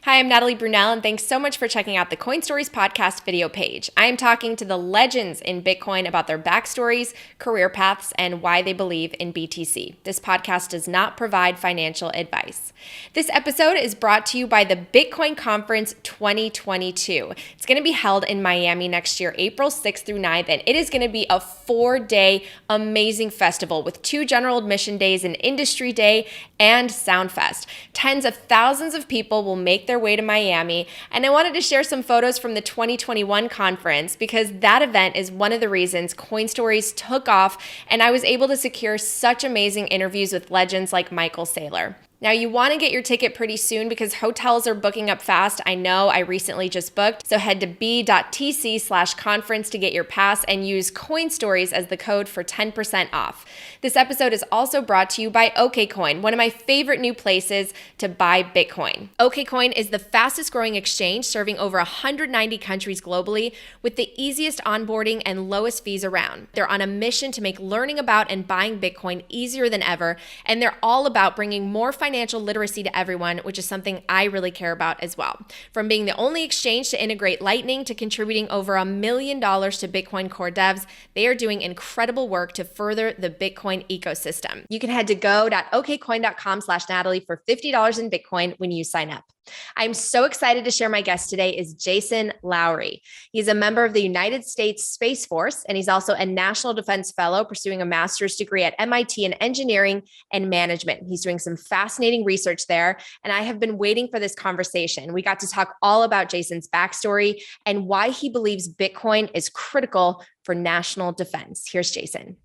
Hi, I'm Natalie Brunell, and thanks so much for checking out the Coin Stories podcast video page. I am talking to the legends in Bitcoin about their backstories, career paths, and why they believe in BTC. This podcast does not provide financial advice. This episode is brought to you by the Bitcoin Conference 2022. It's going to be held in Miami next year, April 6th through 9th, and it is going to be a 4-day amazing festival with 2 general admission days, an industry day, and Soundfest. Tens of thousands of people will make their way to Miami, and I wanted to share some photos from the 2021 conference because that event is one of the reasons Coin Stories took off, and I was able to secure such amazing interviews with legends like Michael Saylor. Now, you want to get your ticket pretty soon because hotels are booking up fast. I know I recently just booked. So head to b.tc/conference to get your pass and use Coin Stories as the code for 10% off. This episode is also brought to you by OKCoin, one of my favorite new places to buy Bitcoin. OKCoin is the fastest growing exchange serving over 190 countries globally with the easiest onboarding and lowest fees around. They're on a mission to make learning about and buying Bitcoin easier than ever, and they're all about bringing more financial literacy to everyone, which is something I really care about as well. From being the only exchange to integrate Lightning to contributing over $1 million to Bitcoin core devs, they are doing incredible work to further the Bitcoin ecosystem. You can head to go.okcoin.com/Natalie for $50 in Bitcoin when you sign up. I'm so excited to share my guest today is Jason Lowery. He's a member of the United States Space Force, and he's also a National Defense Fellow pursuing a master's degree at MIT in engineering and management. He's doing some fascinating research there, and I have been waiting for this conversation. We got to talk all about Jason's backstory and why he believes Bitcoin is critical for national defense. Here's Jason.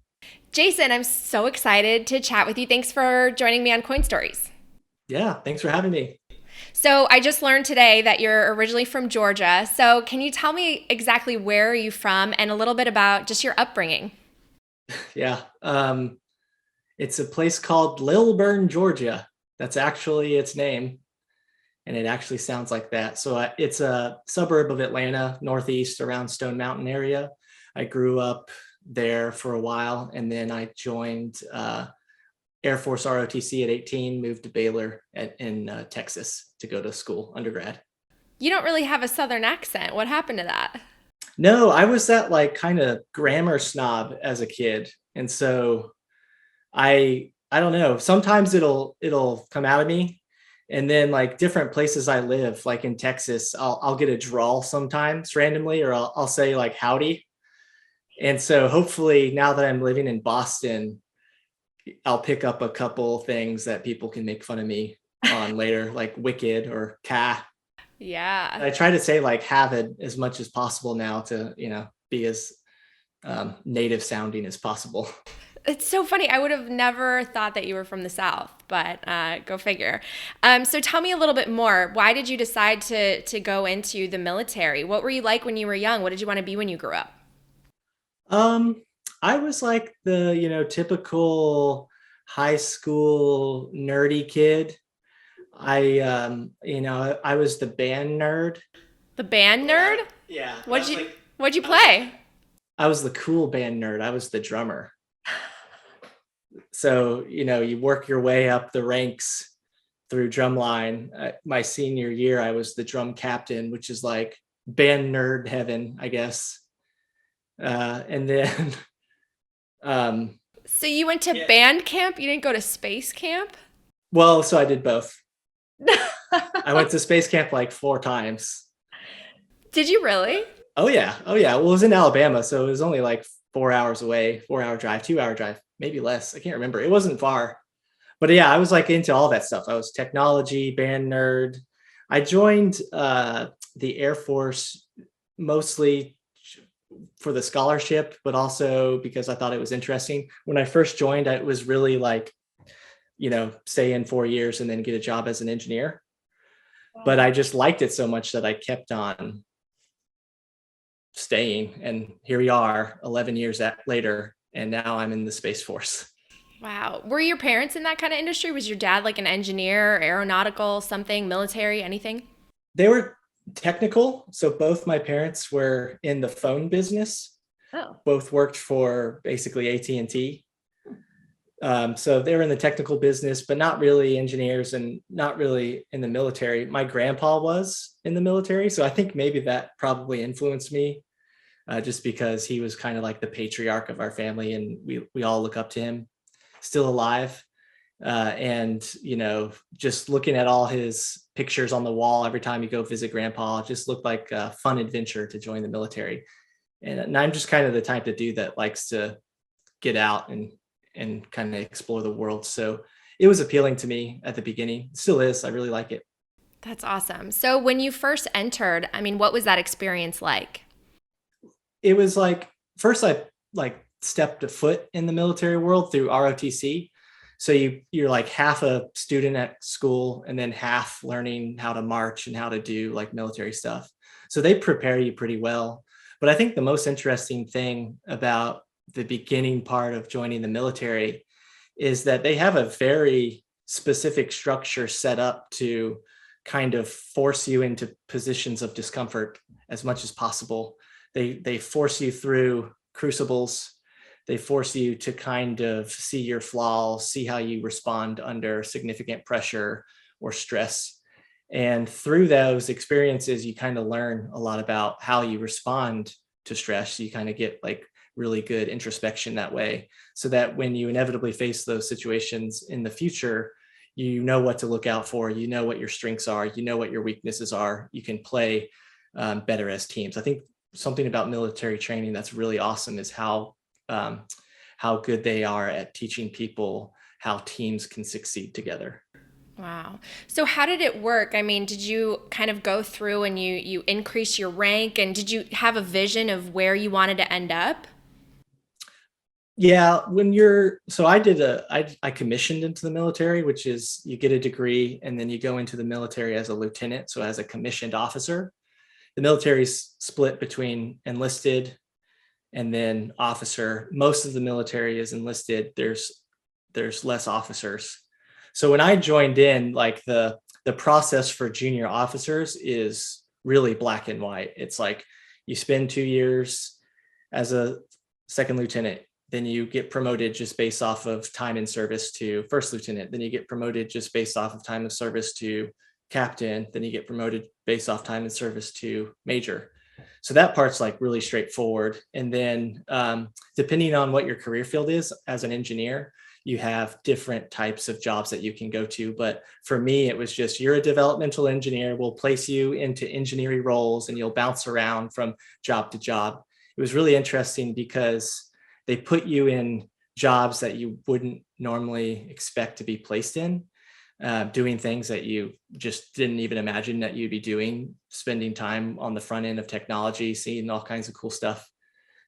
Jason, I'm so excited to chat with you. Thanks for joining me on Coin Stories. Yeah, thanks for having me. So I just learned today that you're originally from Georgia. So can you tell me exactly where are you from and a little bit about just your upbringing? Yeah, it's a place called Lilburn, Georgia. That's actually its name, and it actually sounds like that. So it's a suburb of Atlanta, northeast around Stone Mountain area. I grew up there for a while, and then I joined Air Force ROTC at 18, moved to Baylor in Texas to go to school, undergrad. You don't really have a Southern accent. What happened to that? No, I was that like kind of grammar snob as a kid. And so I don't know, sometimes it'll come out of me. And then like different places I live, like in Texas, I'll get a drawl sometimes randomly, or I'll say like howdy. And so hopefully now that I'm living in Boston, I'll pick up a couple things that people can make fun of me on later, like wicked or ca. Yeah. I try to say like have it as much as possible now to, be as native sounding as possible. It's so funny. I would have never thought that you were from the South, but go figure. So tell me a little bit more. Why did you decide to go into the military? What were you like when you were young? What did you want to be when you grew up? Um, I was like the, typical high school nerdy kid. I was the band nerd. The band nerd? Yeah. What'd you play? I was the cool band nerd. I was the drummer. So, you work your way up the ranks through drumline. My senior year, I was the drum captain, which is like band nerd heaven, I guess. And then, So you went to yeah. band camp? You didn't go to space camp? Well, so I did both. I went to space camp like 4 times. Did you really? Oh yeah. Oh yeah. Well, it was in Alabama, so it was only like 4 hours away, 4-hour drive, 2-hour drive, maybe less. I can't remember. It wasn't far. But yeah, I was like into all that stuff. I was technology, band nerd. I joined the Air Force mostly for the scholarship, but also because I thought it was interesting. When I first joined, it was really like, stay in 4 years and then get a job as an engineer. But I just liked it so much that I kept on staying. And here we are 11 years later, and now I'm in the Space Force. Wow. Were your parents in that kind of industry? Was your dad like an engineer, aeronautical, something, military, anything? They were technical. So both my parents were in the phone business. Oh. Both worked for basically AT&T. So they're in the technical business, but not really engineers and not really in the military. My grandpa was in the military, so I think maybe that probably influenced me, just because he was kind of like the patriarch of our family, and we all look up to him. Still alive, and just looking at all his pictures on the wall every time you go visit grandpa, it just looked like a fun adventure to join the military. And I'm just kind of the type to do that likes to get out and kind of explore the world. So it was appealing to me at the beginning. It still is. I really like it. That's awesome. So when you first entered, I mean, what was that experience like? It was like first I like stepped a foot in the military world through ROTC. So you're like half a student at school and then half learning how to march and how to do like military stuff. So they prepare you pretty well. But I think the most interesting thing about the beginning part of joining the military is that they have a very specific structure set up to kind of force you into positions of discomfort as much as possible. They force you through crucibles. They force you to kind of see your flaws, see how you respond under significant pressure or stress. And through those experiences, you kind of learn a lot about how you respond to stress. You kind of get like really good introspection that way, so that when you inevitably face those situations in the future, you know what to look out for, you know what your strengths are, you know what your weaknesses are, you can play better as teams. I think something about military training that's really awesome is um, how good they are at teaching people how teams can succeed together. Wow. So how did it work? I mean, did you kind of go through and you increase your rank, and did you have a vision of where you wanted to end up? Yeah, when you're so I commissioned into the military, which is you get a degree and then you go into the military as a lieutenant, so as a commissioned officer. The military's split between enlisted and then officer. Most of the military is enlisted. There's less officers. So when I joined in, like the process for junior officers is really black and white. It's like you spend 2 years as a second lieutenant, then you get promoted just based off of time in service to first lieutenant, then you get promoted just based off of time of service to captain, then you get promoted based off time in service to major. So that part's like really straightforward. And then depending on what your career field is as an engineer, you have different types of jobs that you can go to. But for me, it was just you're a developmental engineer. We'll place you into engineering roles and you'll bounce around from job to job. It was really interesting because they put you in jobs that you wouldn't normally expect to be placed in, doing things that you just didn't even imagine that you'd be doing, spending time on the front end of technology, seeing all kinds of cool stuff.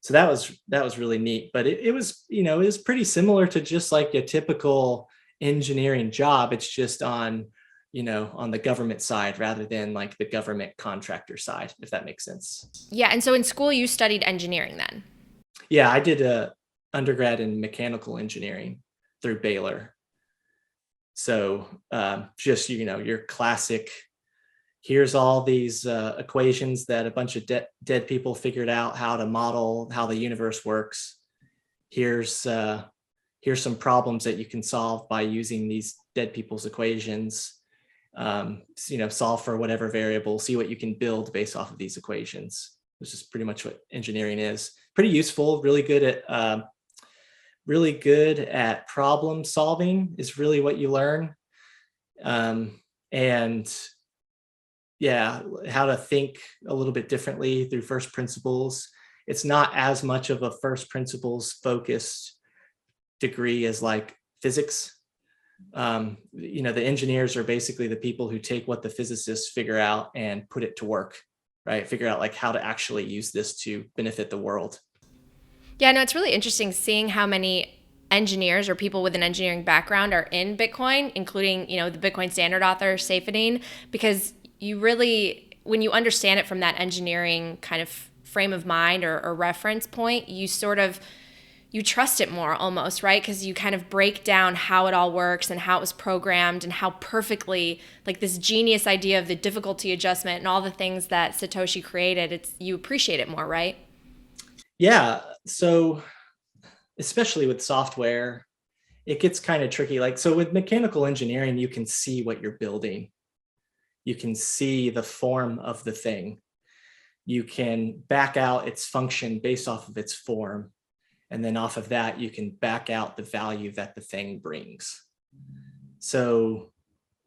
So that was really neat. But it was, it was pretty similar to just like a typical engineering job. It's just on the government side rather than like the government contractor side, if that makes sense. Yeah, and so in school you studied engineering then. Yeah, I did a undergrad in mechanical engineering through Baylor. So just your classic. Here's all these equations that a bunch of dead people figured out how to model how the universe works. Here's some problems that you can solve by using these dead people's equations. Solve for whatever variable. See what you can build based off of these equations. This is pretty much what engineering is. Pretty useful. Really good at problem solving is really what you learn. And yeah, how to think a little bit differently through first principles. It's not as much of a first principles focused degree as like physics. The engineers are basically the people who take what the physicists figure out and put it to work, right? Figure out like how to actually use this to benefit the world. Yeah, no, it's really interesting seeing how many engineers or people with an engineering background are in Bitcoin, including, the Bitcoin standard author, Saifedean, because you really, when you understand it from that engineering kind of frame of mind or reference point, you trust it more almost, right? Because you kind of break down how it all works and how it was programmed and how perfectly, like this genius idea of the difficulty adjustment and all the things that Satoshi created, you appreciate it more, right? Yeah. So especially with software, it gets kind of tricky. Like, so with mechanical engineering, you can see what you're building. You can see the form of the thing. You can back out its function based off of its form. And then off of that, you can back out the value that the thing brings. So,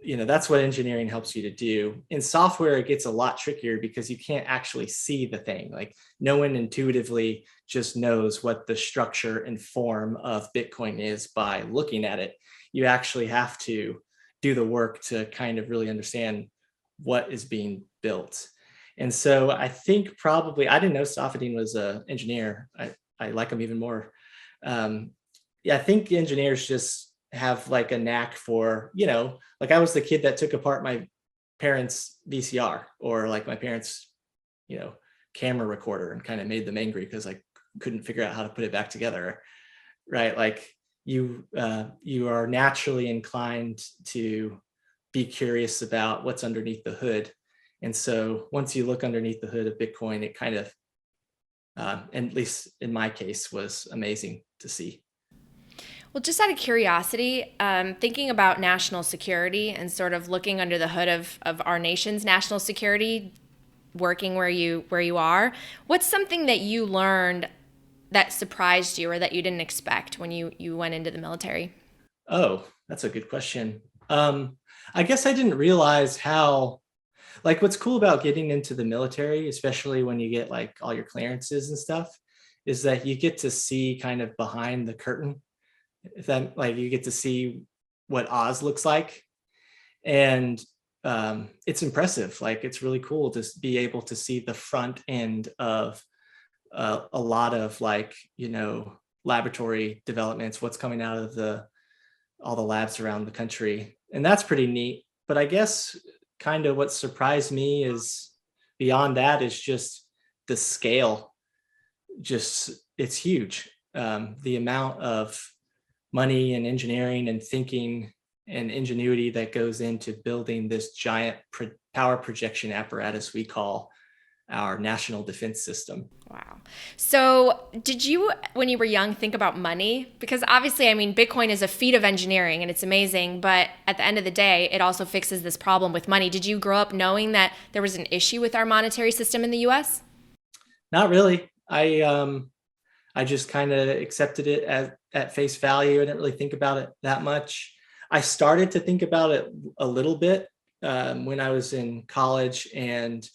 that's what engineering helps you to do. In software, it gets a lot trickier because you can't actually see the thing. Like, no one intuitively just knows what the structure and form of Bitcoin is by looking at it. You actually have to do the work to kind of really understand what is being built. And so I think probably, I didn't know Safedin was an engineer. I like him even more. Yeah, I think engineers just have like a knack for, like I was the kid that took apart my parents' VCR, or like my parents, camera recorder, and kind of made them angry because I couldn't figure out how to put it back together. Right. Like you are naturally inclined to be curious about what's underneath the hood. And so once you look underneath the hood of Bitcoin, it kind of, and at least in my case, was amazing to see. Well, just out of curiosity, thinking about national security and sort of looking under the hood of our nation's national security, working where you are, what's something that you learned that surprised you or that you didn't expect when you went into the military? Oh, that's a good question. I guess I didn't realize how, like, what's cool about getting into the military, especially when you get like all your clearances and stuff, is that you get to see kind of behind the curtain. If that, like, you get to see what Oz looks like. And it's impressive. Like, it's really cool to be able to see the front end of a lot of, like, laboratory developments, what's coming out of all the labs around the country. And that's pretty neat. But I guess kind of what surprised me is, beyond that, is just the scale. Just, it's huge. The amount of money and engineering and thinking and ingenuity that goes into building this giant power projection apparatus we call our national defense system. Wow. So, did you, when you were young, think about money? Because obviously, I mean, Bitcoin is a feat of engineering and it's amazing, but at the end of the day, it also fixes this problem with money. Did you grow up knowing that there was an issue with our monetary system in the US? Not really. I just kind of accepted it at face value. I didn't really think about it that much. I started to think about it a little bit when I was in college, and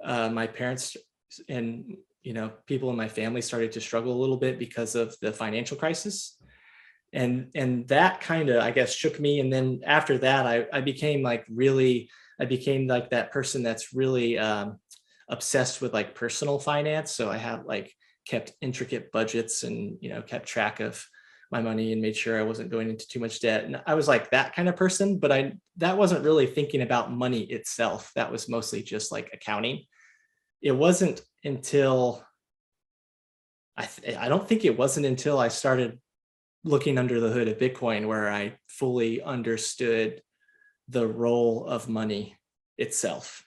my parents and people in my family started to struggle a little bit because of the financial crisis, and that kind of, I guess, shook me. And then after that, I became like that person that's really obsessed with like personal finance. So I have like kept intricate budgets and kept track of my money and made sure I wasn't going into too much debt. And I was like that kind of person, but that wasn't really thinking about money itself. That was mostly just like accounting. It wasn't until I don't think it wasn't until I started looking under the hood of Bitcoin where I fully understood the role of money itself.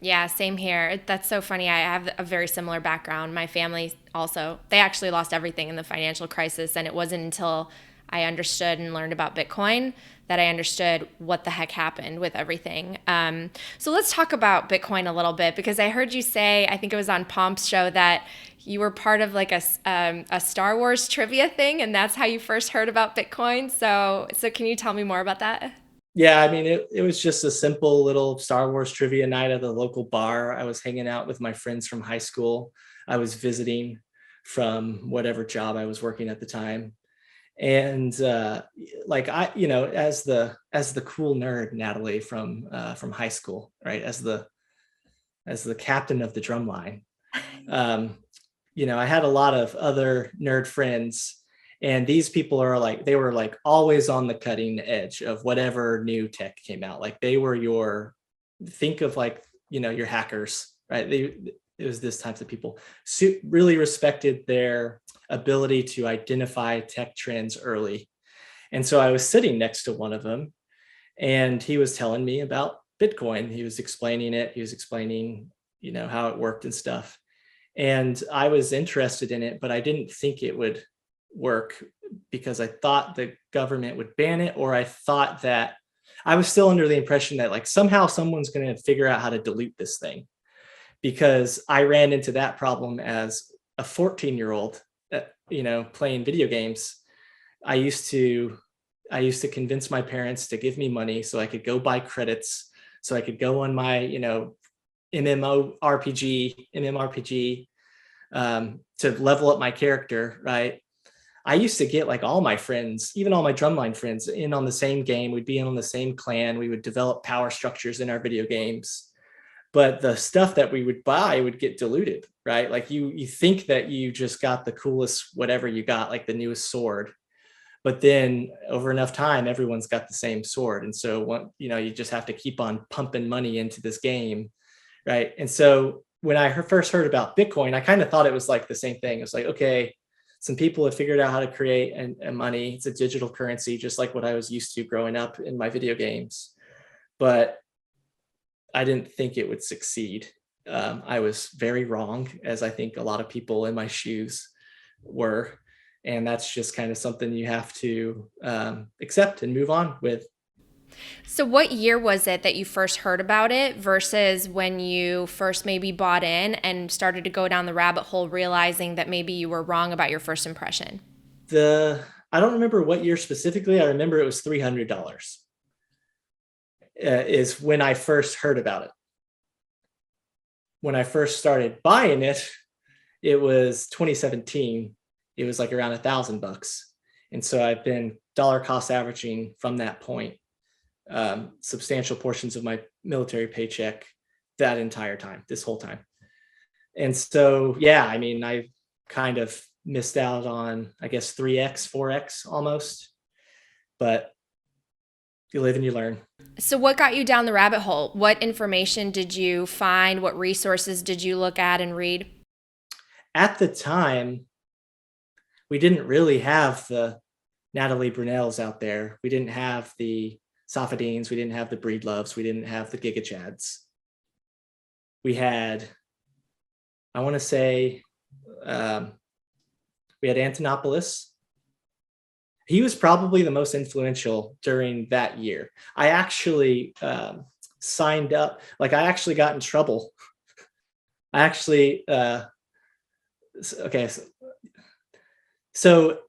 Yeah, same here. That's so funny. I have a very similar background. My family also, they actually lost everything in the financial crisis. And it wasn't until I understood and learned about Bitcoin that I understood what the heck happened with everything. So let's talk about Bitcoin a little bit, because I heard you say, I think it was on Pomp's show, that you were part of like a Star Wars trivia thing, and that's how you first heard about Bitcoin. So can you tell me more about that? Yeah, I mean, it was just a simple little Star Wars trivia night at the local bar. I was hanging out with my friends from high school. I was visiting from whatever job I was working at the time. And like, as the cool nerd, Natalie, from high school, right? As the captain of the drum line. I had a lot of other nerd friends, and these people are like, they were like always on the cutting edge of whatever new tech came out. Like, they were think of like, your hackers, right? It was this types of people. Really respected their ability to identify tech trends early. And so I was sitting next to one of them, and he was telling me about Bitcoin. He was explaining it. He was explaining, how it worked and stuff. And I was interested in it, but I didn't think it would work because I thought the government would ban it, or I thought that I was still under the impression that like somehow someone's going to figure out how to dilute this thing, because I ran into that problem as a 14-year-old, playing video games. I used to convince my parents to give me money so I could go buy credits, so I could go on my, MMORPG, to level up my character, right? I used to get like all my friends, even all my drumline friends, in on the same game. We'd be in on the same clan. We would develop power structures in our video games. But the stuff that we would buy would get diluted, right? Like you think that you just got the coolest whatever you got, like the newest sword. But then over enough time, everyone's got the same sword. And so, you just have to keep on pumping money into this game, right? And so when I first heard about Bitcoin, I kind of thought it was like the same thing. It's like, okay, some people have figured out how to create and money. It's a digital currency, just like what I was used to growing up in my video games. But I didn't think it would succeed. I was very wrong, as I think a lot of people in my shoes were. And that's just kind of something you have to accept and move on with. So what year was it that you first heard about it versus when you first maybe bought in and started to go down the rabbit hole, realizing that maybe you were wrong about your first impression? I don't remember what year specifically. I remember it was $300 is when I first heard about it. When I first started buying it, it was 2017. It was like around $1,000. And so I've been dollar cost averaging from that point, substantial portions of my military paycheck that entire time, this whole time. And so, yeah, I mean, I kind of missed out on, I guess, 3x, 4x almost, but you live and you learn. So what got you down the rabbit hole? What information did you find? What resources did you look at and read? At the time, we didn't really have the Natalie Brunells out there. We didn't have the Safadines. We didn't have the Breedloves. We didn't have the Giga Chads. We had, I want to say, we had Antonopoulos. He was probably the most influential during that year. I actually signed up, like I actually got in trouble. I actually, okay, so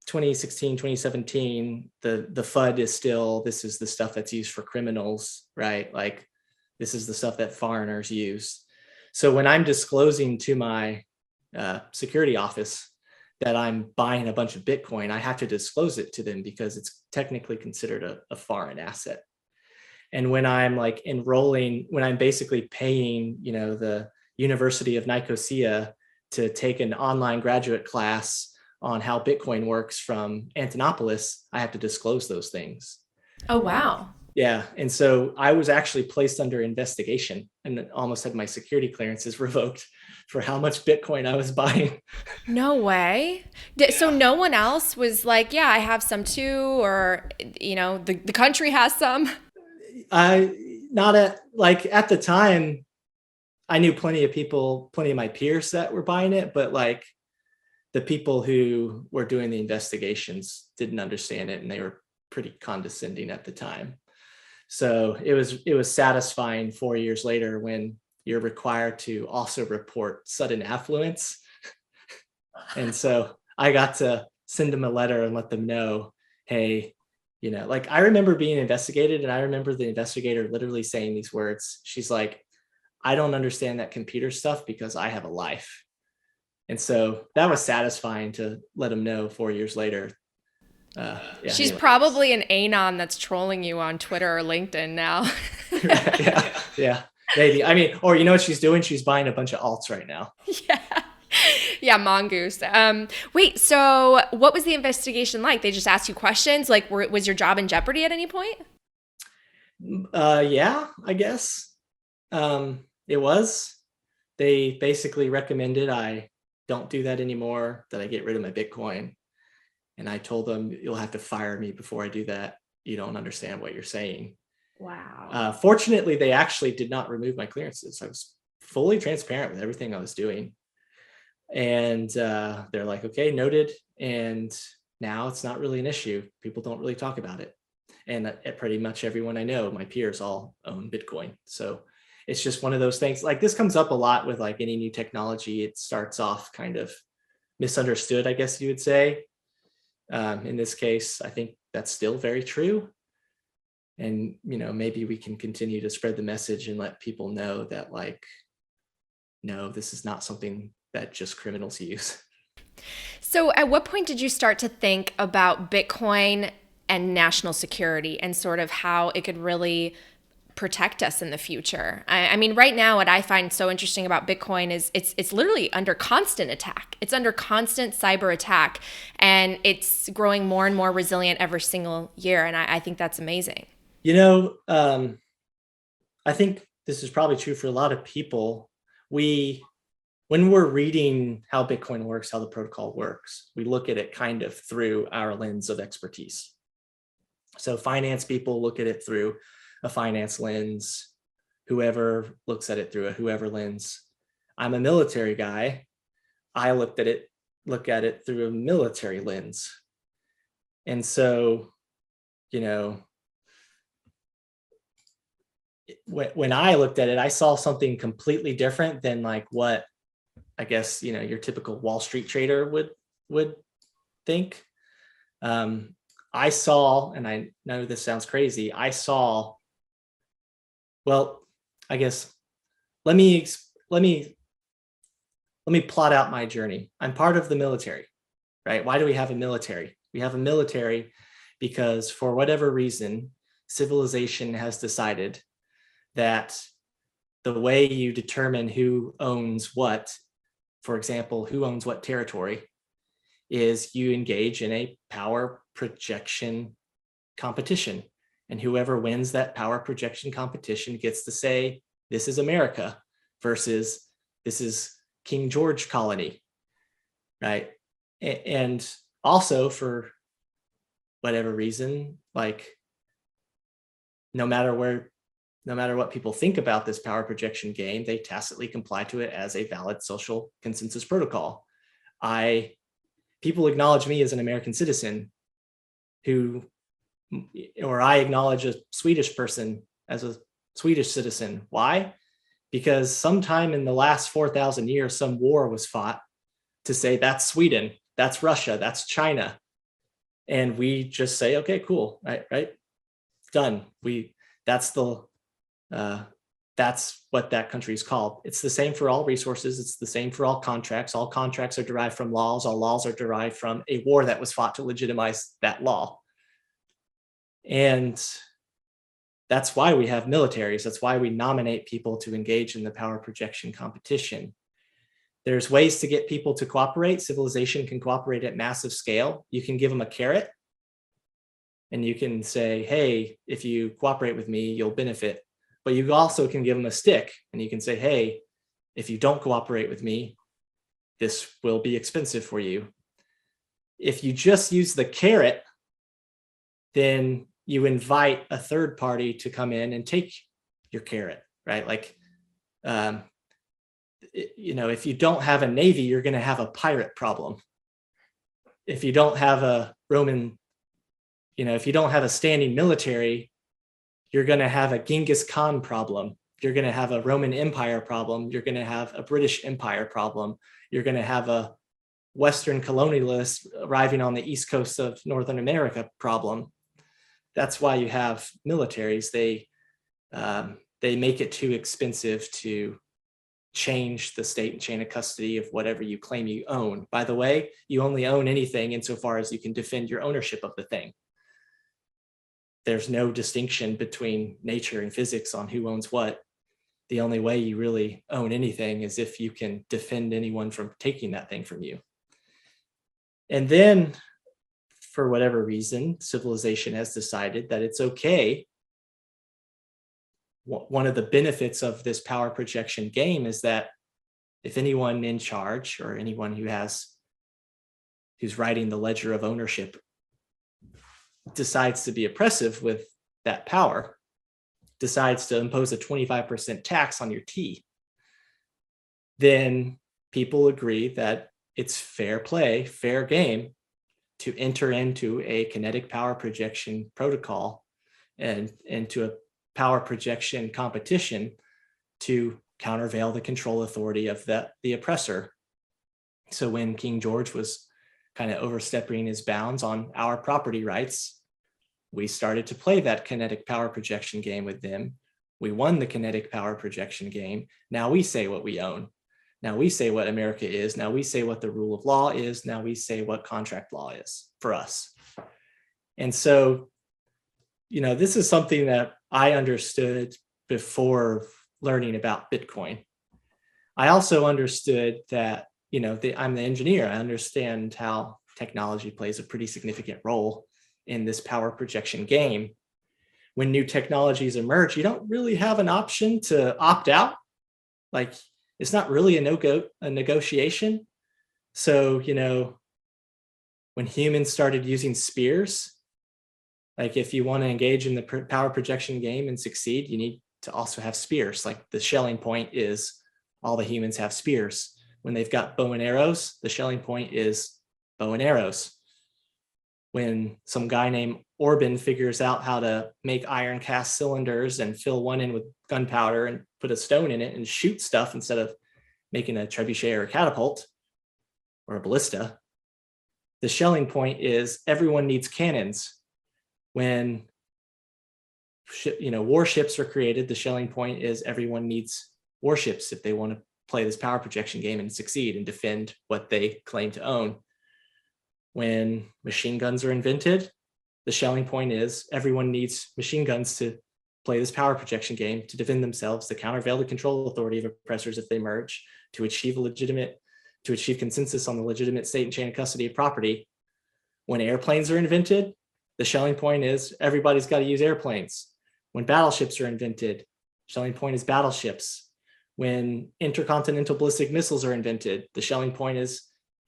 2016, 2017, the FUD is still, this is the stuff that's used for criminals, right? Like this is the stuff that foreigners use. So when I'm disclosing to my security office that I'm buying a bunch of Bitcoin, I have to disclose it to them because it's technically considered a foreign asset. And when I'm like enrolling, when I'm basically paying, the University of Nicosia to take an online graduate class on how Bitcoin works from Antonopoulos, I have to disclose those things. Oh, wow. Yeah. And so I was actually placed under investigation and almost had my security clearances revoked for how much Bitcoin I was buying. No way. So no one else was like, yeah, I have some too, or, the country has some? At the time, I knew plenty of my peers that were buying it, but like the people who were doing the investigations didn't understand it and they were pretty condescending at the time. So it was satisfying 4 years later when you're required to also report sudden affluence. And so I got to send them a letter and let them know, hey, like I remember being investigated and I remember the investigator literally saying these words. She's like, I don't understand that computer stuff because I have a life. And so that was satisfying to let them know 4 years later. She's probably an anon that's trolling you on Twitter or LinkedIn now. Yeah, maybe. I mean, or you know what she's doing? She's buying a bunch of alts right now. Yeah, mongoose. Wait, so what was the investigation like? They just asked you questions? Like, was your job in jeopardy at any point? Yeah, I guess. It was. They basically recommended I don't do that anymore, that I get rid of my Bitcoin. And I told them, you'll have to fire me before I do that. You don't understand what you're saying. Wow. Fortunately, they actually did not remove my clearances. I was fully transparent with everything I was doing. And they're like, okay, noted. And now it's not really an issue. People don't really talk about it. And pretty much everyone I know, my peers, all own Bitcoin. So it's just one of those things. Like, this comes up a lot with like any new technology. It starts off kind of misunderstood, I guess you would say. In this case, I think that's still very true. And, maybe we can continue to spread the message and let people know that, like, no, this is not something that just criminals use. So at what point did you start to think about Bitcoin and national security and sort of how it could really protect us in the future? I mean, right now, what I find so interesting about Bitcoin is it's literally under constant attack. It's under constant cyber attack, and it's growing more and more resilient every single year. And I think that's amazing. I think this is probably true for a lot of people. When we're reading how Bitcoin works, how the protocol works, we look at it kind of through our lens of expertise. So finance people look at it through a finance lens, whoever looks at it through a whoever lens. I'm a military guy. I look at it through a military lens. And so, when I looked at it, I saw something completely different than like what I guess, your typical Wall Street trader would think. I saw, and I know this sounds crazy, well, I guess let me plot out my journey. I'm part of the military, right? Why do we have a military? We have a military because for whatever reason, civilization has decided that the way you determine who owns what, for example, who owns what territory, is you engage in a power projection competition. And whoever wins that power projection competition gets to say, this is America versus this is King George colony, right? And also, for whatever reason, like, no matter what people think about this power projection game, they tacitly comply to it as a valid social consensus protocol. People acknowledge me as an American citizen or I acknowledge a Swedish person as a Swedish citizen. Why? Because sometime in the last 4,000 years, some war was fought to say that's Sweden, that's Russia, that's China. And we just say, okay, cool, right? Done. That's what that country is called. It's the same for all resources. It's the same for all contracts. All contracts are derived from laws. All laws are derived from a war that was fought to legitimize that law. And that's why we have militaries. That's why we nominate people to engage in the power projection competition. There's ways to get people to cooperate. Civilization can cooperate at massive scale. You can give them a carrot and you can say, hey, if you cooperate with me, you'll benefit. But you also can give them a stick and you can say, hey, if you don't cooperate with me, this will be expensive for you. If you just use the carrot, then you invite a third party to come in and take your carrot, right? Like, if you don't have a navy, you're going to have a pirate problem. If you don't have a if you don't have a standing military, you're going to have a Genghis Khan problem. You're going to have a Roman Empire problem. You're going to have a British Empire problem. You're going to have a Western colonialist arriving on the East Coast of Northern America problem. That's why you have militaries. They make it too expensive to change the state and chain of custody of whatever you claim you own. By the way, you only own anything insofar as you can defend your ownership of the thing. There's no distinction between nature and physics on who owns what. The only way you really own anything is if you can defend anyone from taking that thing from you. And then, for whatever reason, civilization has decided that it's okay. One of the benefits of this power projection game is that if anyone in charge or anyone who's writing the ledger of ownership decides to be oppressive with that power, decides to impose a 25% tax on your tea, then people agree that it's fair play, fair game to enter into a kinetic power projection protocol and into a power projection competition to countervail the control authority of the oppressor. So when King George was kind of overstepping his bounds on our property rights, we started to play that kinetic power projection game with them. We won the kinetic power projection game. Now we say what we own. Now we say what America is. Now we say what the rule of law is. Now we say what contract law is for us. And so, this is something that I understood before learning about Bitcoin. I also understood that, I'm the engineer. I understand how technology plays a pretty significant role in this power projection game. When new technologies emerge, you don't really have an option to opt out. Like, it's not really a negotiation. So, when humans started using spears, like if you want to engage in the power projection game and succeed, you need to also have spears. Like the Schelling point is all the humans have spears. When they've got bow and arrows, the Schelling point is bow and arrows. When some guy named Orban figures out how to make iron cast cylinders and fill one in with gunpowder and put a stone in it and shoot stuff instead of making a trebuchet or a catapult or a ballista, the Schelling point is everyone needs cannons. When warships are created, the Schelling point is everyone needs warships if they want to play this power projection game and succeed and defend what they claim to own. When machine guns are invented, the Schelling point is everyone needs machine guns to play this power projection game, to defend themselves, to countervail the control authority of oppressors if they merge, to achieve consensus on the legitimate state and chain of custody of property. When airplanes are invented, the Schelling point is everybody's got to use airplanes. When battleships are invented, Schelling point is battleships. When intercontinental ballistic missiles are invented, the Schelling point is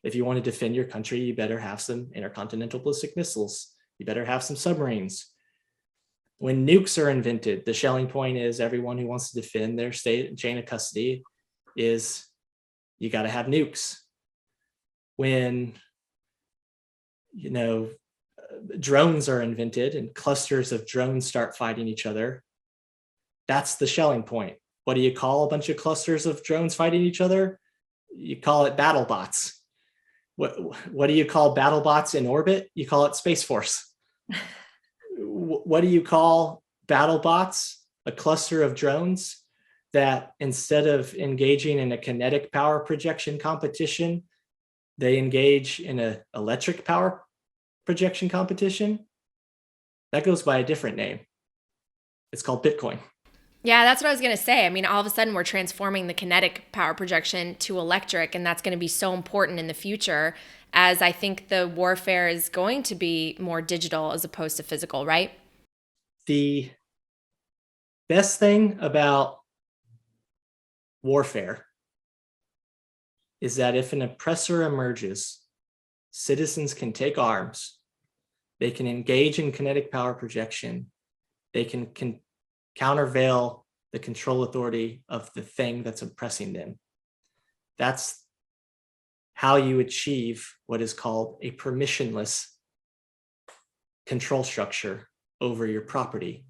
if you want to defend your country, you better have some intercontinental ballistic missiles. You better have some submarines. When nukes are invented, the Schelling point is everyone who wants to defend their state and chain of custody is you got to have nukes. When, drones are invented and clusters of drones start fighting each other, that's the Schelling point. What do you call a bunch of clusters of drones fighting each other? You call it battle bots. What do you call battle bots in orbit? You call it Space Force. What do you call battle bots? A cluster of drones that instead of engaging in a kinetic power projection competition, they engage in an electric power projection competition. That goes by a different name. It's called Bitcoin. Yeah, that's what I was going to say. I mean, all of a sudden we're transforming the kinetic power projection to electric, and that's going to be so important in the future as I think the warfare is going to be more digital as opposed to physical, right? The best thing about warfare is that if an oppressor emerges, citizens can take arms, they can engage in kinetic power projection, they can countervail the control authority of the thing that's oppressing them. That's how you achieve what is called a permissionless control structure over your property.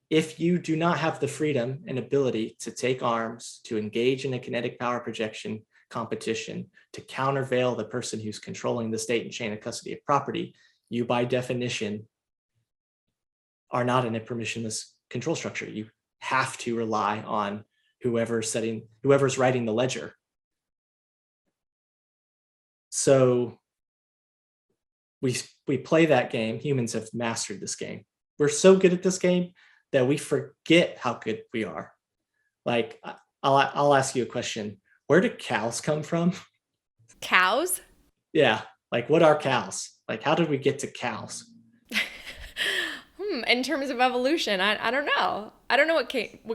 If you do not have the freedom and ability to take arms, to engage in a kinetic power projection competition, to countervail the person who's controlling the state and chain of custody of property, you by definition are not in a permissionless control structure. You have to rely on whoever's writing the ledger. So we play that game. Humans have mastered this game. We're so good at this game that we forget how good we are. Like, I'll ask you a question. Where do cows come from? Cows? Yeah. Like, what are cows? Like, how did we get to cows? In terms of evolution, I don't know. I don't know what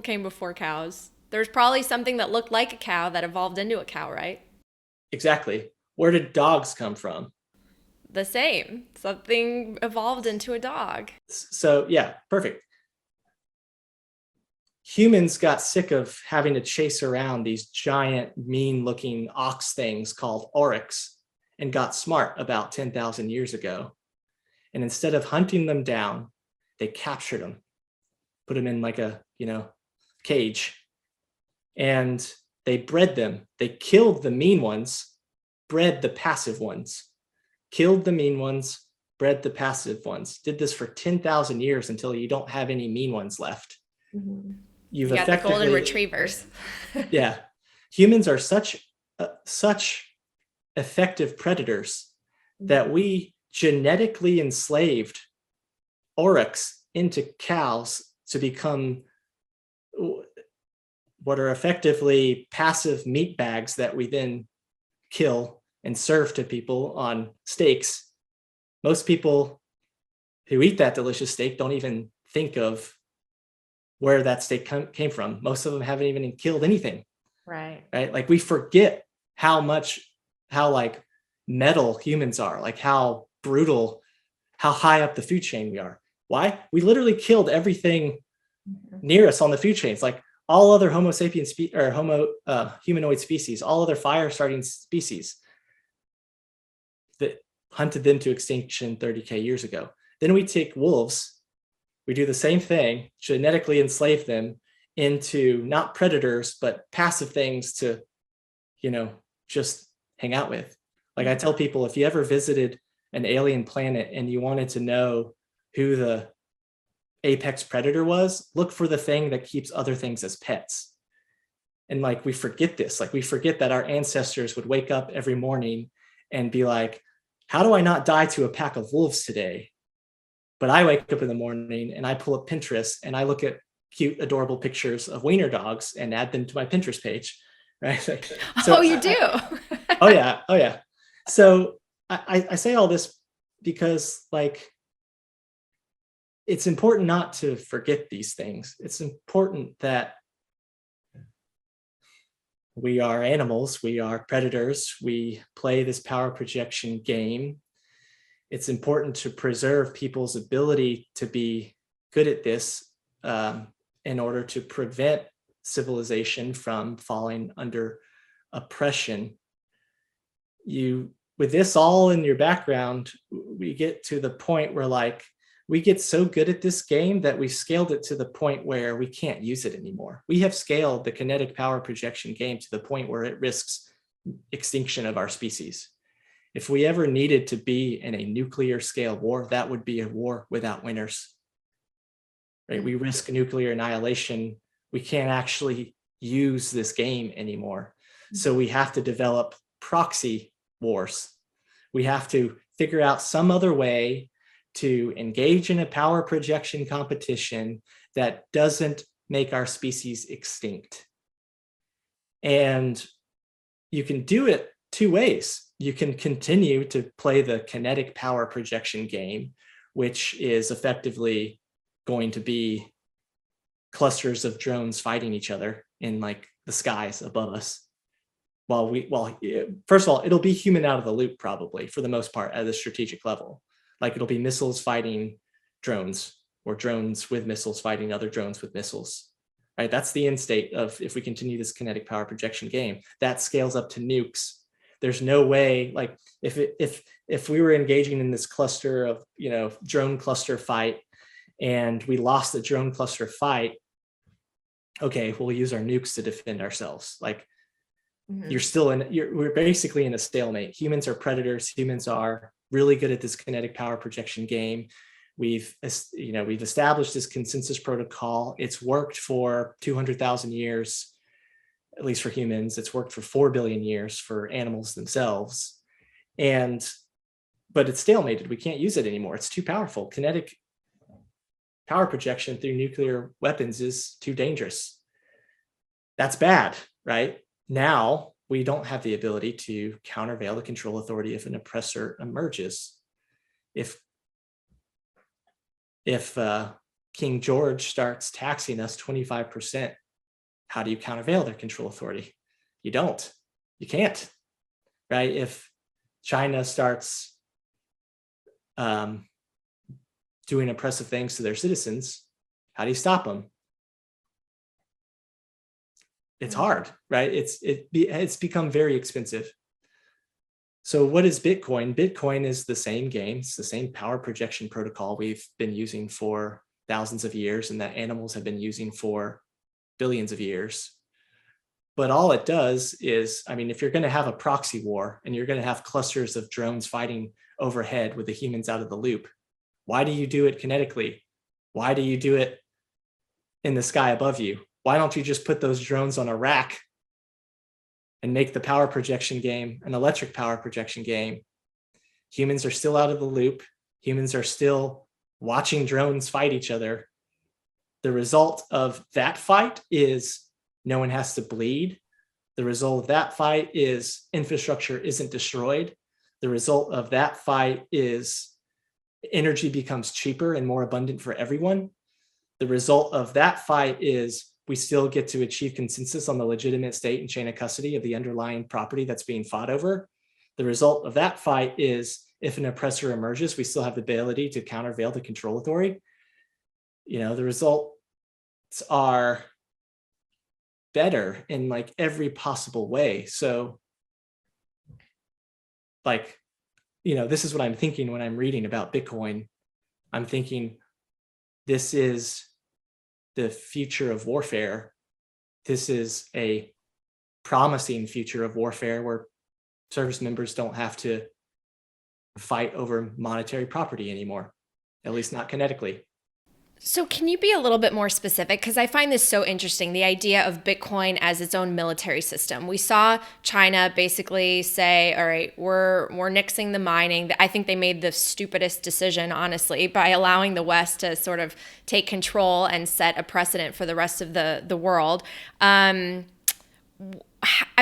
came before cows. There's probably something that looked like a cow that evolved into a cow, right? Exactly. Where did dogs come from? The same. Something evolved into a dog. So yeah, perfect. humans got sick of having to chase around these giant, mean-looking ox things called oryx and got smart about 10,000 years ago. And instead of hunting them down, they captured them, put them in like a, cage, and they bred them. They killed the mean ones, bred the passive ones, killed the mean ones, bred the passive ones. Did this for 10,000 years until you don't have any mean ones left. Mm-hmm. You've You got the golden retrievers. Yeah. Humans are such effective predators that we genetically enslaved oryx into cows to become what are effectively passive meat bags that we then kill and serve to people on steaks. Most people who eat that delicious steak don't even think of where that steak came from. Most of them haven't even killed anything. Right. Like we forget how like metal humans are, like how brutal, how high up the food chain we are. Why? We literally killed everything near us on the food chains, like all other Homo sapiens humanoid species, all other fire-starting species that hunted them to extinction 30K years ago. Then we take wolves, we do the same thing, genetically enslave them into not predators, but passive things to, just hang out with. Like I tell people, if you ever visited an alien planet and you wanted to know who the apex predator was, look for the thing that keeps other things as pets. And like, we forget this, like we forget that our ancestors would wake up every morning and be like, how do I not die to a pack of wolves today? But I wake up in the morning and I pull up Pinterest and I look at cute, adorable pictures of wiener dogs and add them to my Pinterest page. Right. So you do. Oh yeah. So I say all this because like, it's important not to forget these things. It's important that we are animals, we are predators, we play this power projection game. It's important to preserve people's ability to be good at this in order to prevent civilization from falling under oppression. With this all in your background, we get to the point where like, we get so good at this game that we scaled it to the point where we can't use it anymore. We have scaled the kinetic power projection game to the point where it risks extinction of our species. If we ever needed to be in a nuclear scale war, that would be a war without winners. Right? We risk nuclear annihilation. We can't actually use this game anymore. So we have to develop proxy wars. We have to figure out some other way to engage in a power projection competition that doesn't make our species extinct. And you can do it two ways. You can continue to play the kinetic power projection game, which is effectively going to be clusters of drones fighting each other in like the skies above us. First of all, it'll be human out of the loop probably for the most part at a strategic level. Like it'll be missiles fighting drones or drones with missiles fighting other drones with missiles, right? That's the end state of if we continue this kinetic power projection game. That scales up to nukes. There's no way, like if we were engaging in this cluster of, drone cluster fight and we lost the drone cluster fight, okay, we'll use our nukes to defend ourselves. Like we're basically in a stalemate. Humans are predators. Humans are really good at this kinetic power projection game. We've established this consensus protocol. It's worked for 200,000 years, at least for humans. It's worked for 4 billion years for animals themselves. But it's stalemated. We can't use it anymore. It's too powerful. Kinetic power projection through nuclear weapons is too dangerous. That's bad, right? Now we don't have the ability to countervail the control authority if an oppressor emerges. If King George starts taxing us 25%, how do you countervail their control authority? You don't. You can't, right? If China starts doing oppressive things to their citizens, how do you stop them? it's hard, right? It's become very expensive. So what is Bitcoin? Bitcoin is the same game. It's the same power projection protocol we've been using for thousands of years and that animals have been using for billions of years. But all it does is, I mean, if you're going to have a proxy war and you're going to have clusters of drones fighting overhead with the humans out of the loop, why do you do it kinetically? Why do you do it in the sky above you? Why don't you just put those drones on a rack and make the power projection game an electric power projection game? Humans are still out of the loop. Humans are still watching drones fight each other. The result of that fight is no one has to bleed. The result of that fight is infrastructure isn't destroyed. The result of that fight is energy becomes cheaper and more abundant for everyone. The result of that fight is we still get to achieve consensus on the legitimate state and chain of custody of the underlying property that's being fought over. The result of that fight is if an oppressor emerges, we still have the ability to countervail the control authority. You know, the results are better in like every possible way. So like, you know, this is what I'm thinking when I'm reading about Bitcoin. I'm thinking this is the future of warfare. This is a promising future of warfare where service members don't have to fight over monetary property anymore, at least not kinetically. So can you be a little bit more specific? Because I find this so interesting, the idea of Bitcoin as its own military system. We saw China basically say, all right, we're nixing the mining. I think they made the stupidest decision, honestly, by allowing the West to sort of take control and set a precedent for the rest of the world. I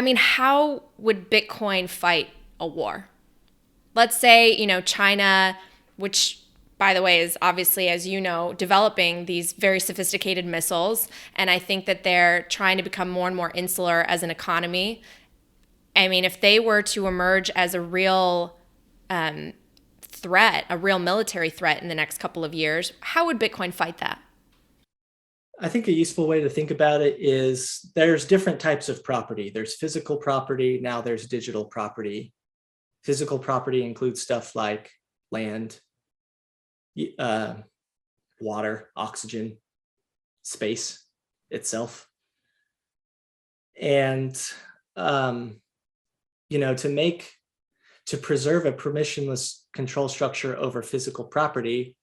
mean, how would Bitcoin fight a war? Let's say, you know, China, which by the way, is obviously, as you know, developing these very sophisticated missiles. And I think that they're trying to become more and more insular as an economy. I mean, if they were to emerge as a real threat, a real military threat in the next couple of years, how would Bitcoin fight that? I think a useful way to think about it is there's different types of property. There's physical property, now there's digital property. Physical property includes stuff like land, water, oxygen, space itself. And, you know, to preserve a permissionless control structure over physical property,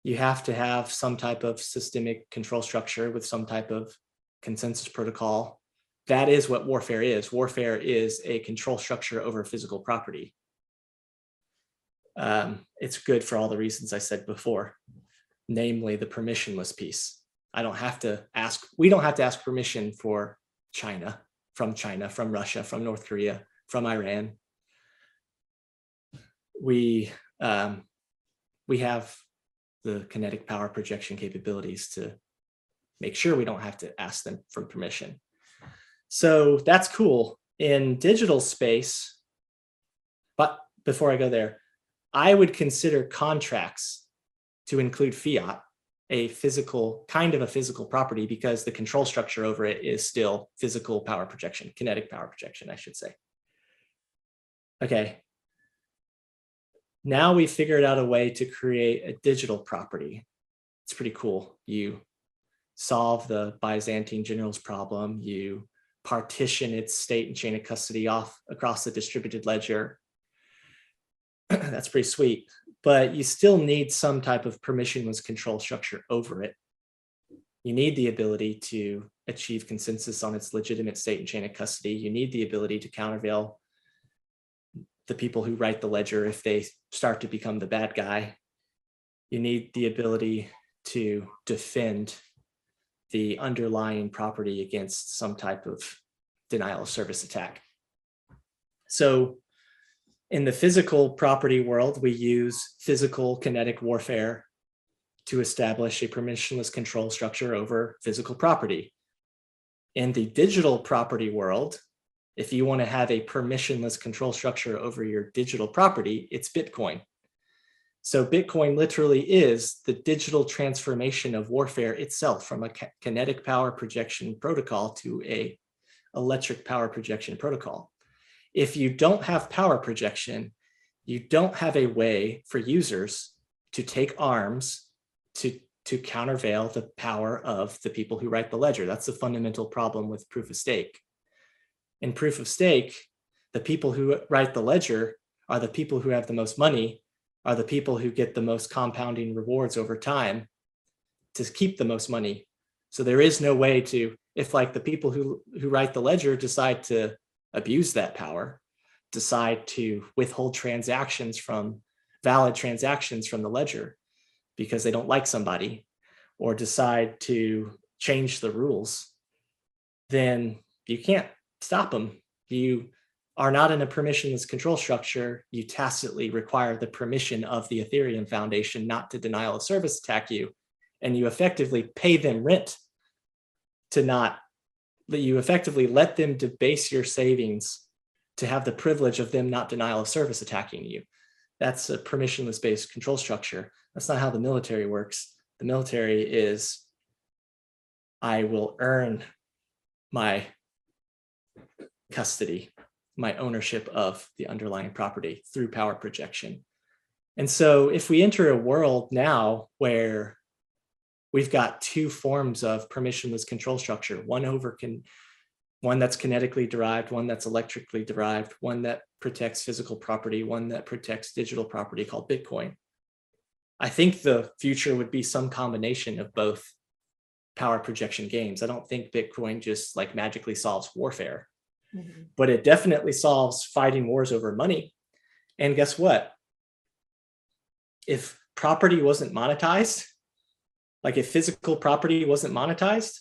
you have to have some type of systemic control structure with some type of consensus protocol. That is what warfare is. Warfare is a control structure over physical property. It's good for all the reasons I said before, namely the permissionless piece. We don't have to ask permission for China, from Russia, from North Korea, from Iran. We have the kinetic power projection capabilities to make sure we don't have to ask them for permission. So that's cool. In digital space, but before I go there, I would consider contracts to include fiat, a physical property, because the control structure over it is still physical power projection, kinetic power projection, I should say. Okay. Now we figured out a way to create a digital property. It's pretty cool. You solve the Byzantine generals problem. You partition its state and chain of custody off across the distributed ledger. That's pretty sweet, but you still need some type of permissionless control structure over it. You need the ability to achieve consensus on its legitimate state and chain of custody. You need the ability to countervail the people who write the ledger if they start to become the bad guy. You need the ability to defend the underlying property against some type of denial of service attack. So in the physical property world, we use physical kinetic warfare to establish a permissionless control structure over physical property. In the digital property world, if you want to have a permissionless control structure over your digital property, it's Bitcoin. So Bitcoin literally is the digital transformation of warfare itself, from a kinetic power projection protocol to a electric power projection protocol. If you don't have power projection, you don't have a way for users to take arms to countervail the power of the people who write the ledger. That's the fundamental problem with proof of stake. In proof of stake, the people who write the ledger are the people who have the most money, are the people who get the most compounding rewards over time to keep the most money. So there is no way to, if like the people who write the ledger decide to abuse that power, decide to withhold transactions from valid transactions from the ledger because they don't like somebody, or decide to change the rules, then you can't stop them. You are not in a permissionless control structure. You tacitly require the permission of the Ethereum Foundation not to denial of service attack you, and you effectively pay them rent to not, that you effectively let them debase your savings to have the privilege of them not denial of service attacking you. That's a permissionless based control structure. That's not how the military works. The military is, I will earn my custody, my ownership of the underlying property through power projection. And so if we enter a world now where we've got two forms of permissionless control structure, one that's kinetically derived, one that's electrically derived, one that protects physical property, one that protects digital property called Bitcoin. I think the future would be some combination of both power projection games. I don't think Bitcoin just like magically solves warfare, but it definitely solves fighting wars over money. And guess what? If property wasn't monetized, like if physical property wasn't monetized,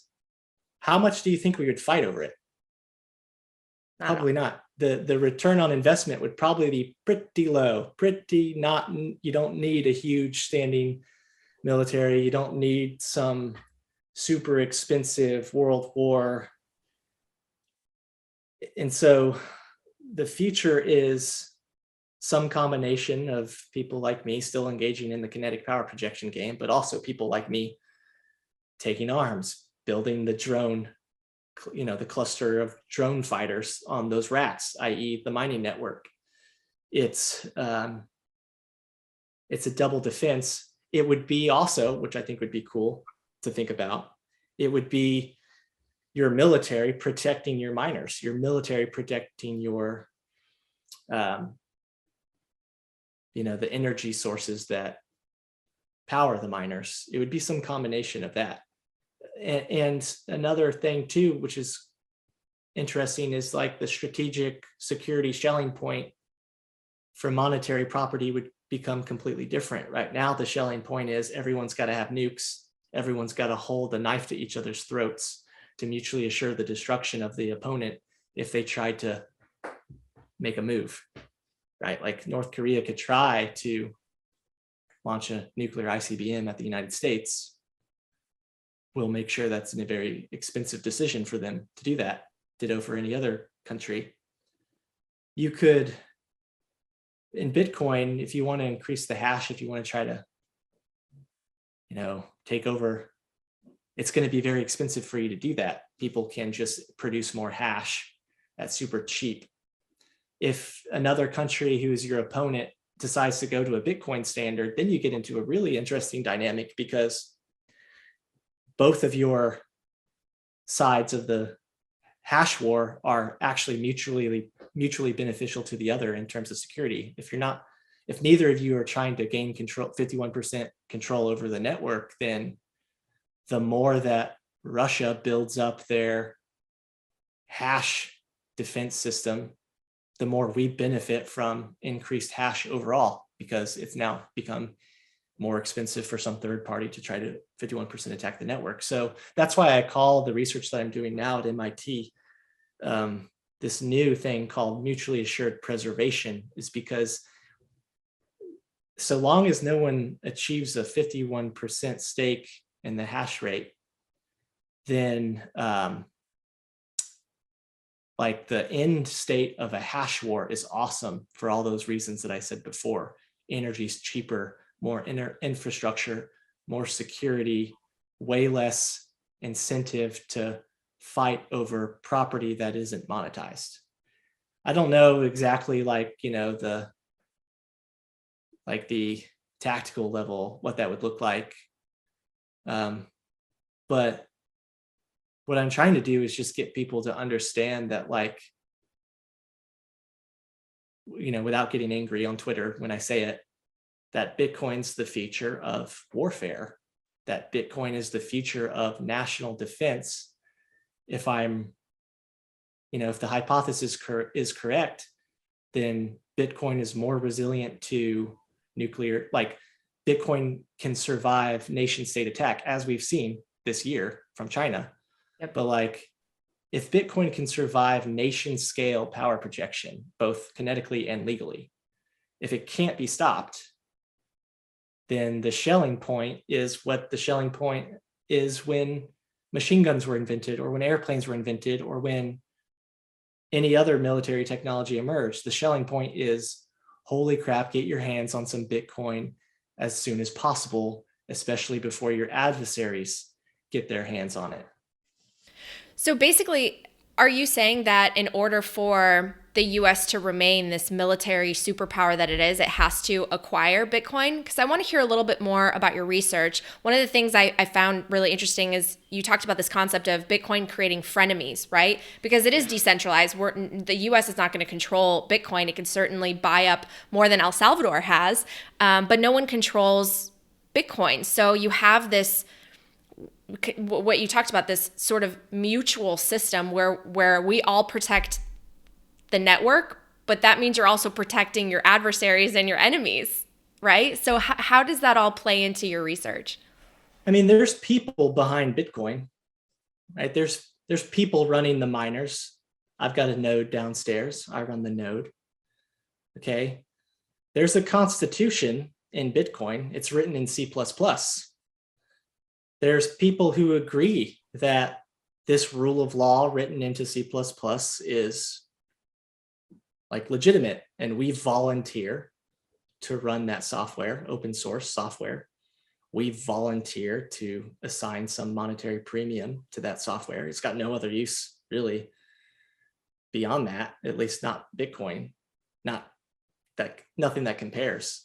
how much do you think we would fight over it? Probably not. The return on investment would probably be pretty low, you don't need a huge standing military. You don't need some super expensive world war. And so the future is some combination of people like me still engaging in the kinetic power projection game, but also people like me taking arms, building the drone, the cluster of drone fighters on those racks, i.e. the mining network. It's a double defense. It would be also, which I think would be cool to think about, it would be your military protecting your miners, your military protecting your, the energy sources that power the miners. It would be some combination of that. And another thing too, which is interesting, is like the strategic security shelling point for monetary property would become completely different. Right now, the shelling point is everyone's got to have nukes. Everyone's got to hold a knife to each other's throats to mutually assure the destruction of the opponent if they tried to make a move, right? Like North Korea could try to launch a nuclear ICBM at the United States. We'll make sure that's a very expensive decision for them to do that. Ditto for any other country. You could, in Bitcoin, if you want to increase the hash, if you want to try to, take over, it's going to be very expensive for you to do that. People can just produce more hash that's super cheap. If another country who's your opponent decides to go to a Bitcoin standard, then you get into a really interesting dynamic, because both of your sides of the hash war are actually mutually beneficial to the other in terms of security. If neither of you are trying to gain 51% control over the network, then the more that Russia builds up their hash defense system, the more we benefit from increased hash overall, because it's now become more expensive for some third party to try to 51% attack the network. So that's why I call the research that I'm doing now at MIT this new thing called mutually assured preservation, is because so long as no one achieves a 51% stake in the hash rate, then like the end state of a hash war is awesome for all those reasons that I said before. Energy's cheaper, more infrastructure, more security, way less incentive to fight over property that isn't monetized. I don't know exactly the tactical level, what that would look like. But what I'm trying to do is just get people to understand that, without getting angry on Twitter when I say it, that Bitcoin's the future of warfare, that Bitcoin is the future of national defense. If the hypothesis is correct, then Bitcoin is more resilient to nuclear, Bitcoin can survive nation state attack, as we've seen this year from China. Yep. But if Bitcoin can survive nation scale power projection, both kinetically and legally, if it can't be stopped, then the Schelling point is what the Schelling point is when machine guns were invented, or when airplanes were invented, or when any other military technology emerged. The Schelling point is, holy crap, get your hands on some Bitcoin as soon as possible, especially before your adversaries get their hands on it. So basically, are you saying that in order for the US to remain this military superpower that it is, it has to acquire Bitcoin? Because I want to hear a little bit more about your research. One of the things I found really interesting is you talked about this concept of Bitcoin creating frenemies, right? Because it is decentralized. The US is not going to control Bitcoin. It can certainly buy up more than El Salvador has, but no one controls Bitcoin. So you have this, what you talked about, this sort of mutual system where we all protect the network, but that means you're also protecting your adversaries and your enemies, right? So how does that all play into your research? I mean, there's people behind Bitcoin, right? There's people running the miners. I've got a node downstairs. I run the node. Okay. There's a constitution in Bitcoin. It's written in C++. There's people who agree that this rule of law written into C++ is legitimate, and we volunteer to run that software, open source software. We volunteer to assign some monetary premium to that software. It's got no other use really beyond that, at least not Bitcoin, nothing that compares.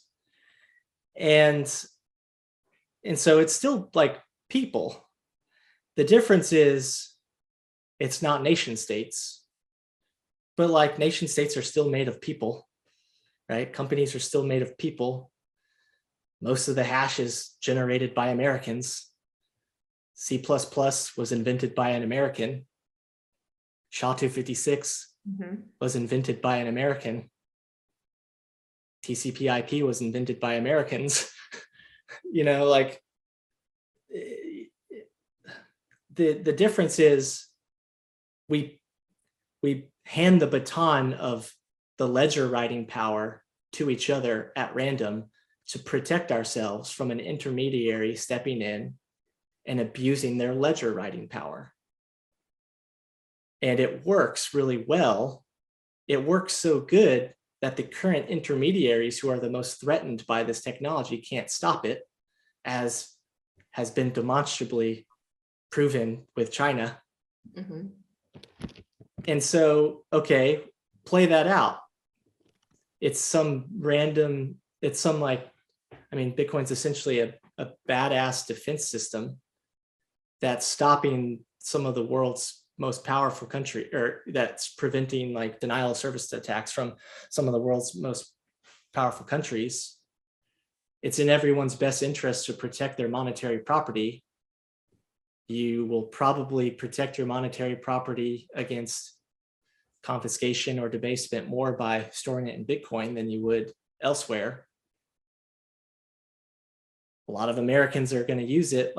And so it's still people. The difference is it's not nation states, but nation states are still made of people, right? Companies are still made of people. Most of the hash is generated by Americans. C++ was invented by an American. SHA-256 was invented by an American. TCP/IP was invented by Americans. The difference is we hand the baton of the ledger writing power to each other at random to protect ourselves from an intermediary stepping in and abusing their ledger writing power. And it works really well. It works so good that the current intermediaries who are the most threatened by this technology can't stop it, as has been demonstrably proven with China. Mm-hmm. And so, okay, play that out. Bitcoin's essentially a badass defense system that's stopping some of the world's most powerful country, or that's preventing denial of service attacks from some of the world's most powerful countries. It's in everyone's best interest to protect their monetary property. You will probably protect your monetary property against confiscation or debasement more by storing it in Bitcoin than you would elsewhere. A lot of Americans are going to use it.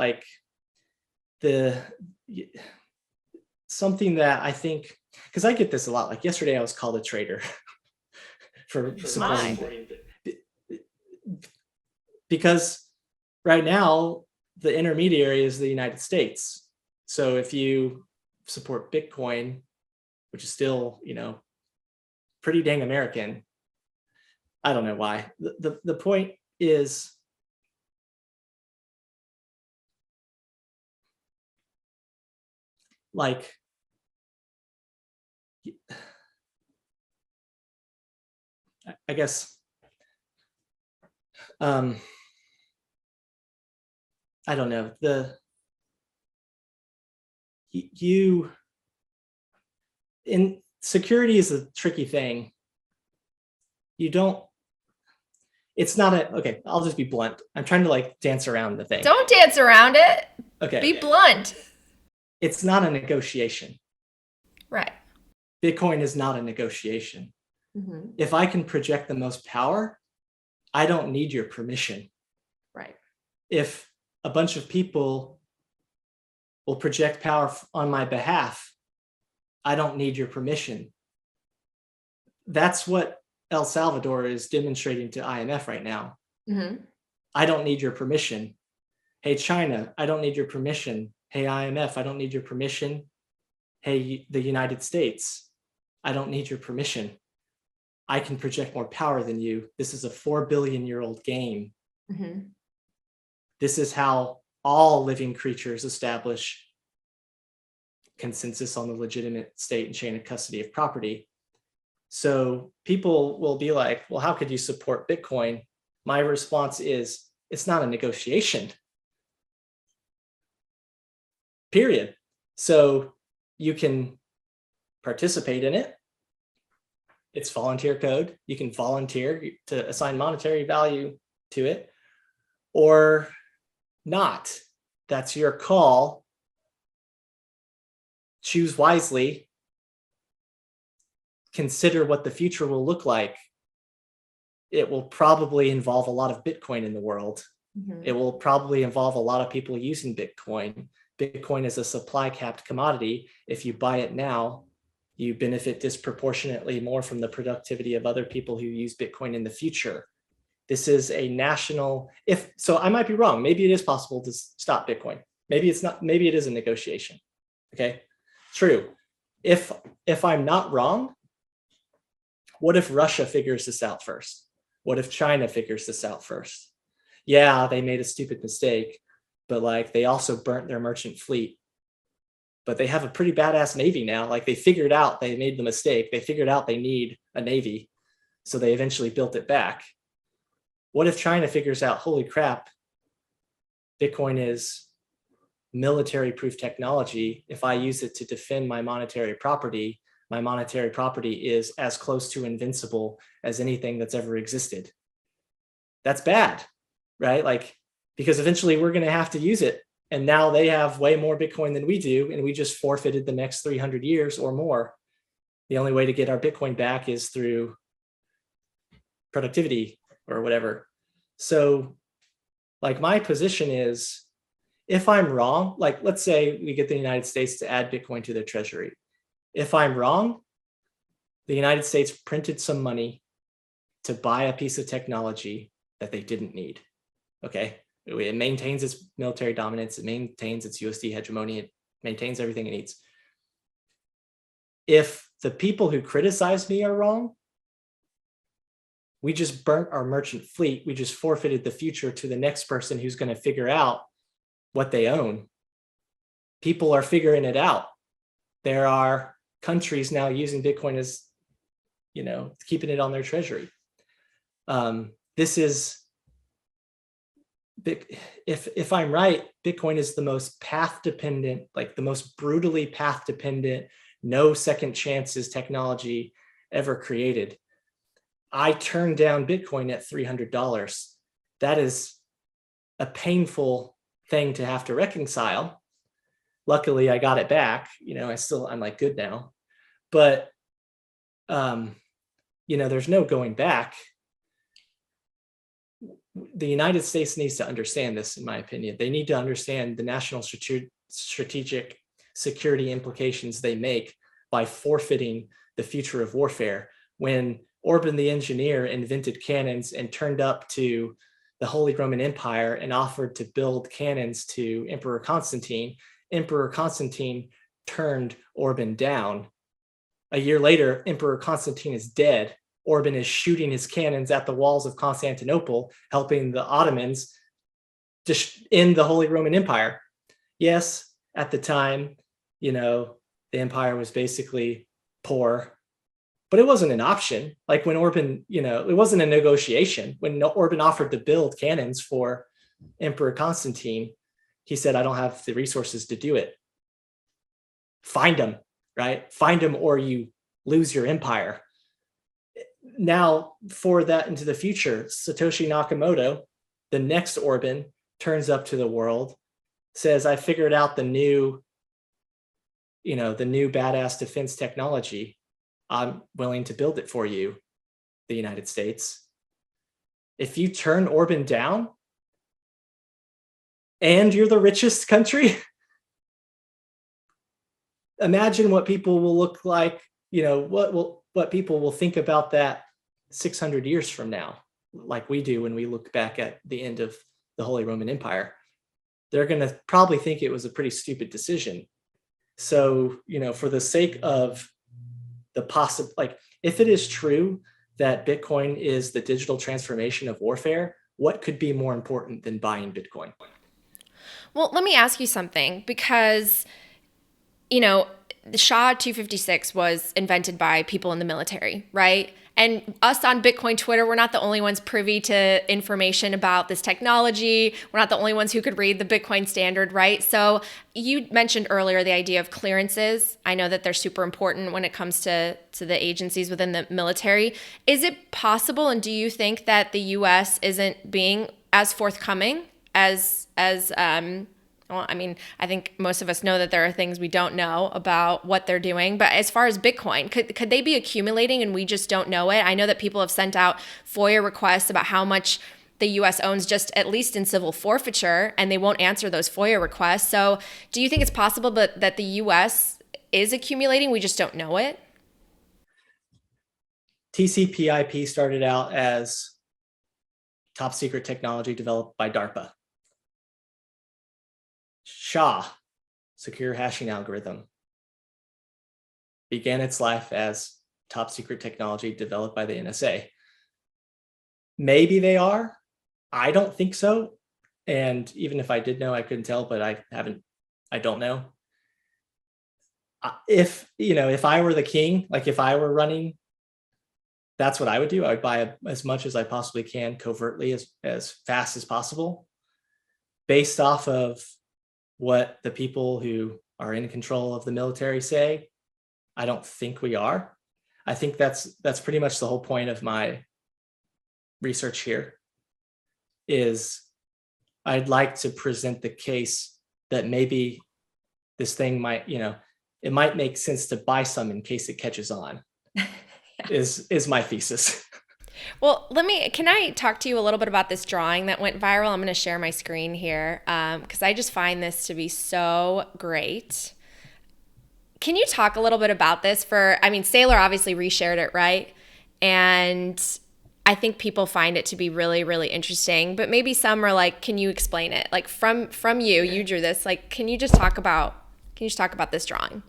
Something that I think, because I get this a lot. Yesterday I was called a traitor for supporting it. Because right now the intermediary is the United States. So if you support Bitcoin, which is still, pretty dang American, I don't know why. The point is, I guess, I don't know, in security is a tricky thing. It's not okay, I'll just be blunt. I'm trying to like dance around the thing. Don't dance around it. Okay. Be blunt. It's not a negotiation. Right. Bitcoin is not a negotiation. Mm-hmm. If I can project the most power, I don't need your permission. Right. If a bunch of people will project power on my behalf, I don't need your permission. That's what El Salvador is demonstrating to IMF right now. Mm-hmm. I don't need your permission. Hey, China, I don't need your permission. Hey, IMF, I don't need your permission. Hey, the United States, I don't need your permission. I can project more power than you. This is a 4 billion-year-old game. Mm-hmm. This is how all living creatures establish consensus on the legitimate state and chain of custody of property. So people will be like, well, how could you support Bitcoin? My response is, it's not a negotiation. Period. So you can participate in it. It's volunteer code. You can volunteer to assign monetary value to it or not. That's your call. Choose wisely. Consider what the future will look like. It will probably involve a lot of Bitcoin in the world. Mm-hmm. It will probably involve a lot of people using Bitcoin. Bitcoin is a supply capped commodity. If you buy it now, you benefit disproportionately more from the productivity of other people who use Bitcoin in the future. This is a national, so I might be wrong. Maybe it is possible to stop Bitcoin. Maybe it's not, maybe it is a negotiation. Okay, true. If I'm not wrong, what if Russia figures this out first? What if China figures this out first? Yeah, they made a stupid mistake, but like they also burnt their merchant fleet. But they have a pretty badass Navy now. Like they figured out they made the mistake. They figured out they need a Navy. So they eventually built it back. What if China figures out, holy crap, Bitcoin is military proof technology. If I use it to defend my monetary property is as close to invincible as anything that's ever existed. That's bad, right? Like, because eventually we're going to have to use it. And now they have way more Bitcoin than we do. And we just forfeited the next 300 years or more. The only way to get our Bitcoin back is through productivity or whatever. So like my position is, if I'm wrong, like let's say we get the United States to add Bitcoin to their treasury. If I'm wrong, the United States printed some money to buy a piece of technology that they didn't need. Okay. It maintains its military dominance. It maintains its USD hegemony. It maintains everything it needs. If the people who criticize me are wrong, we just burnt our merchant fleet. We just forfeited the future to the next person who's going to figure out what they own. People are figuring it out. There are countries now using Bitcoin as, keeping it on their treasury. This is, if I'm right, Bitcoin is the most path dependent, like the most brutally path dependent, no second chances technology ever created. I turned down Bitcoin at $300. That is a painful thing to have to reconcile. Luckily, I got it back. I'm like good now, but there's no going back. The United States needs to understand this, in my opinion. They need to understand the national strategic security implications they make by forfeiting the future of warfare. When Orban the engineer invented cannons and turned up to the Holy Roman Empire and offered to build cannons to Emperor Constantine turned Orban down. A year later, Emperor Constantine is dead. Orban is shooting his cannons at the walls of Constantinople, helping the Ottomans end the Holy Roman Empire. Yes, at the time, the empire was basically poor, but it wasn't an option. Like when Orban, it wasn't a negotiation. When Orban offered to build cannons for Emperor Constantine, he said, I don't have the resources to do it. Find them, right? Find them or you lose your empire. Now, for that into the future, Satoshi Nakamoto, the next Orban, turns up to the world, says, I figured out the new badass defense technology. I'm willing to build it for you, the United States. If you turn Orban down and you're the richest country, imagine what people will look like, what people will think about that 600 years from now, like we do when we look back at the end of the Holy Roman Empire. They're going to probably think it was a pretty stupid decision. So, for the sake of the if it is true that Bitcoin is the digital transformation of warfare, what could be more important than buying Bitcoin? Well, let me ask you something, because, the SHA 256 was invented by people in the military, right? And us on Bitcoin Twitter, we're not the only ones privy to information about this technology. We're not the only ones who could read the Bitcoin standard, right? So you mentioned earlier the idea of clearances. I know that they're super important when it comes to the agencies within the military. Is it possible, and do you think that the US isn't being as forthcoming as well, I mean, I think most of us know that there are things we don't know about what they're doing. But as far as Bitcoin, could they be accumulating and we just don't know it? I know that people have sent out FOIA requests about how much the US owns, just at least in civil forfeiture, and they won't answer those FOIA requests. So do you think it's possible that the US is accumulating, we just don't know it? TCP/IP started out as top secret technology developed by DARPA. SHA, secure hashing algorithm, began its life as top secret technology developed by the NSA. Maybe they are. I don't think so. And even if I did know, I couldn't tell, but I don't know. If I were the king, like if I were running, that's what I would do. I would buy as much as I possibly can covertly, as fast as possible, based off of what the people who are in control of the military say. I don't think we are. I think that's pretty much the whole point of my research here, is I'd like to present the case that maybe this thing might, it might make sense to buy some in case it catches on. is my thesis. Well, can I talk to you a little bit about this drawing that went viral? I'm going to share my screen here because I just find this to be so great. Can you talk a little bit about this? Sailor obviously reshared it, right? And I think people find it to be really, really interesting, but maybe some are like, can you explain it? Like from you drew this, like, can you just talk about this drawing?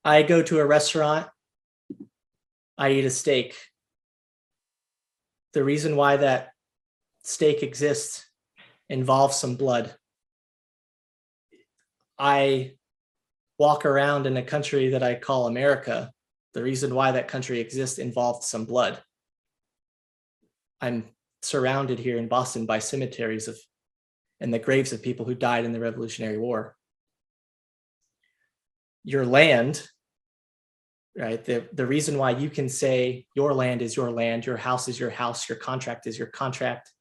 I go to a restaurant, I eat a steak. The reason why that steak exists involves some blood. I walk around in a country that I call America. The reason why that country exists involved some blood. I'm surrounded here in Boston by cemeteries and the graves of people who died in the Revolutionary War. Your land, right? The reason why you can say your land is your land, your house is your house, your contract is your contract,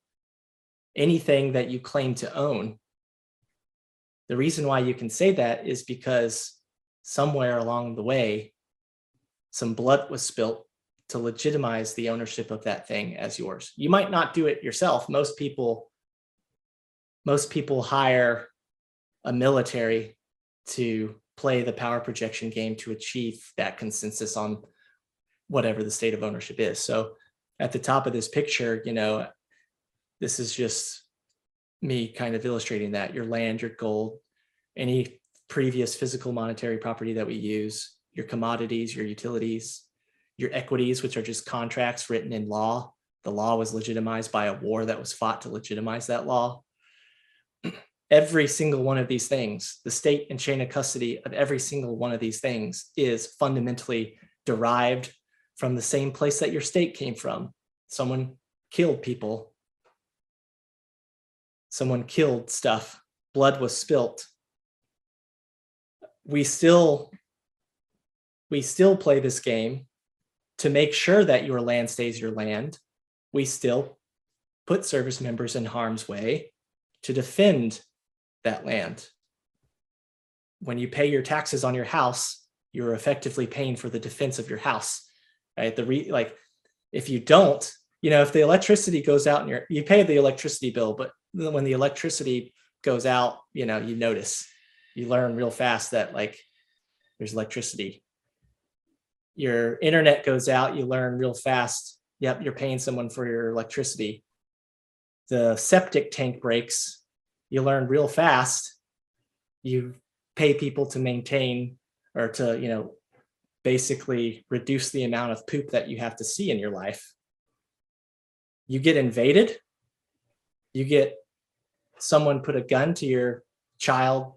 anything that you claim to own. The reason why you can say that is because somewhere along the way, some blood was spilt to legitimize the ownership of that thing as yours. You might not do it yourself. Most people hire a military to play the power projection game to achieve that consensus on whatever the state of ownership is. So at the top of this picture, this is just me kind of illustrating that your land, your gold, any previous physical monetary property that we use, your commodities, your utilities, your equities, which are just contracts written in law. The law was legitimized by a war that was fought to legitimize that law. every single one of these things, the state and chain of custody of every single one of these things is fundamentally derived from the same place that your state came from. Someone killed people. Someone killed stuff. Blood was spilt. We still play this game to make sure that your land stays your land. We still put service members in harm's way to defend that land. When you pay your taxes on your house, you're effectively paying for the defense of your house, right? If you don't, if the electricity goes out and you pay the electricity bill, but when the electricity goes out, you notice, you learn real fast that there's electricity. Your internet goes out, you learn real fast, yep, you're paying someone for your electricity. The septic tank breaks, you learn real fast, you pay people to maintain or to, basically reduce the amount of poop that you have to see in your life. You get invaded, you get someone put a gun to your child,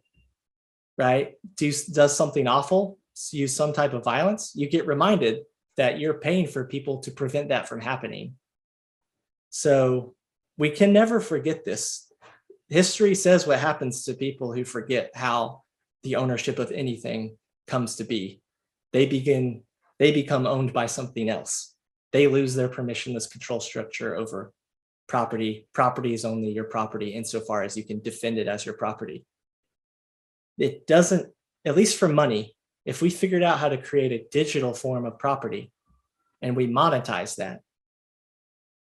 right? Does something awful, use some type of violence, you get reminded that you're paying for people to prevent that from happening. So we can never forget this. History says what happens to people who forget how the ownership of anything comes to be. They become owned by something else. They lose their permissionless control structure over property. Property is only your property insofar as you can defend it as your property. It doesn't, at least for money, if we figured out how to create a digital form of property and we monetize that,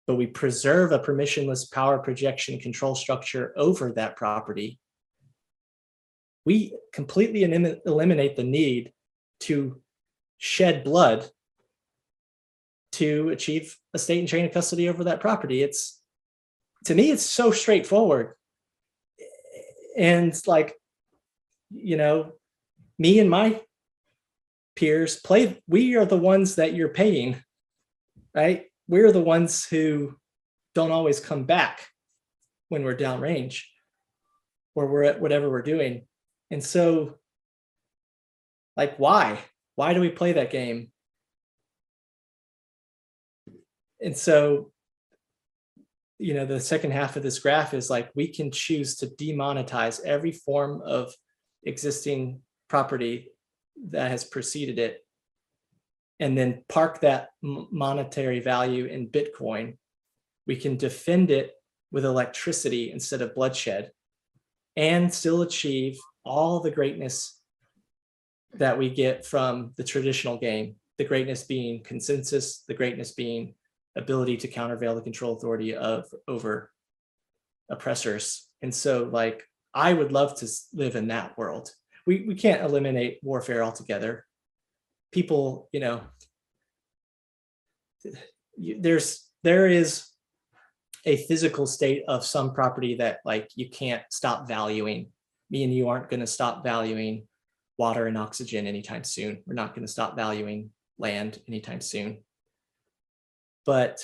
but we preserve a permissionless power projection control structure over that property, we completely eliminate the need to shed blood to achieve a state and chain of custody over that property. To me, it's so straightforward. And me and my peers we are the ones that you're paying, right? We're the ones who don't always come back when we're downrange or we're at whatever we're doing. And so, why do we play that game? And so, the second half of this graph is we can choose to demonetize every form of existing property that has preceded it, and then park that monetary value in Bitcoin. We can defend it with electricity instead of bloodshed and still achieve all the greatness that we get from the traditional game, the greatness being consensus, the greatness being ability to countervail the control authority over oppressors. And so I would love to live in that world. We can't eliminate warfare altogether. People, there is a physical state of some property that you can't stop valuing. Me and you aren't going to stop valuing water and oxygen anytime soon. We're not going to stop valuing land anytime soon. But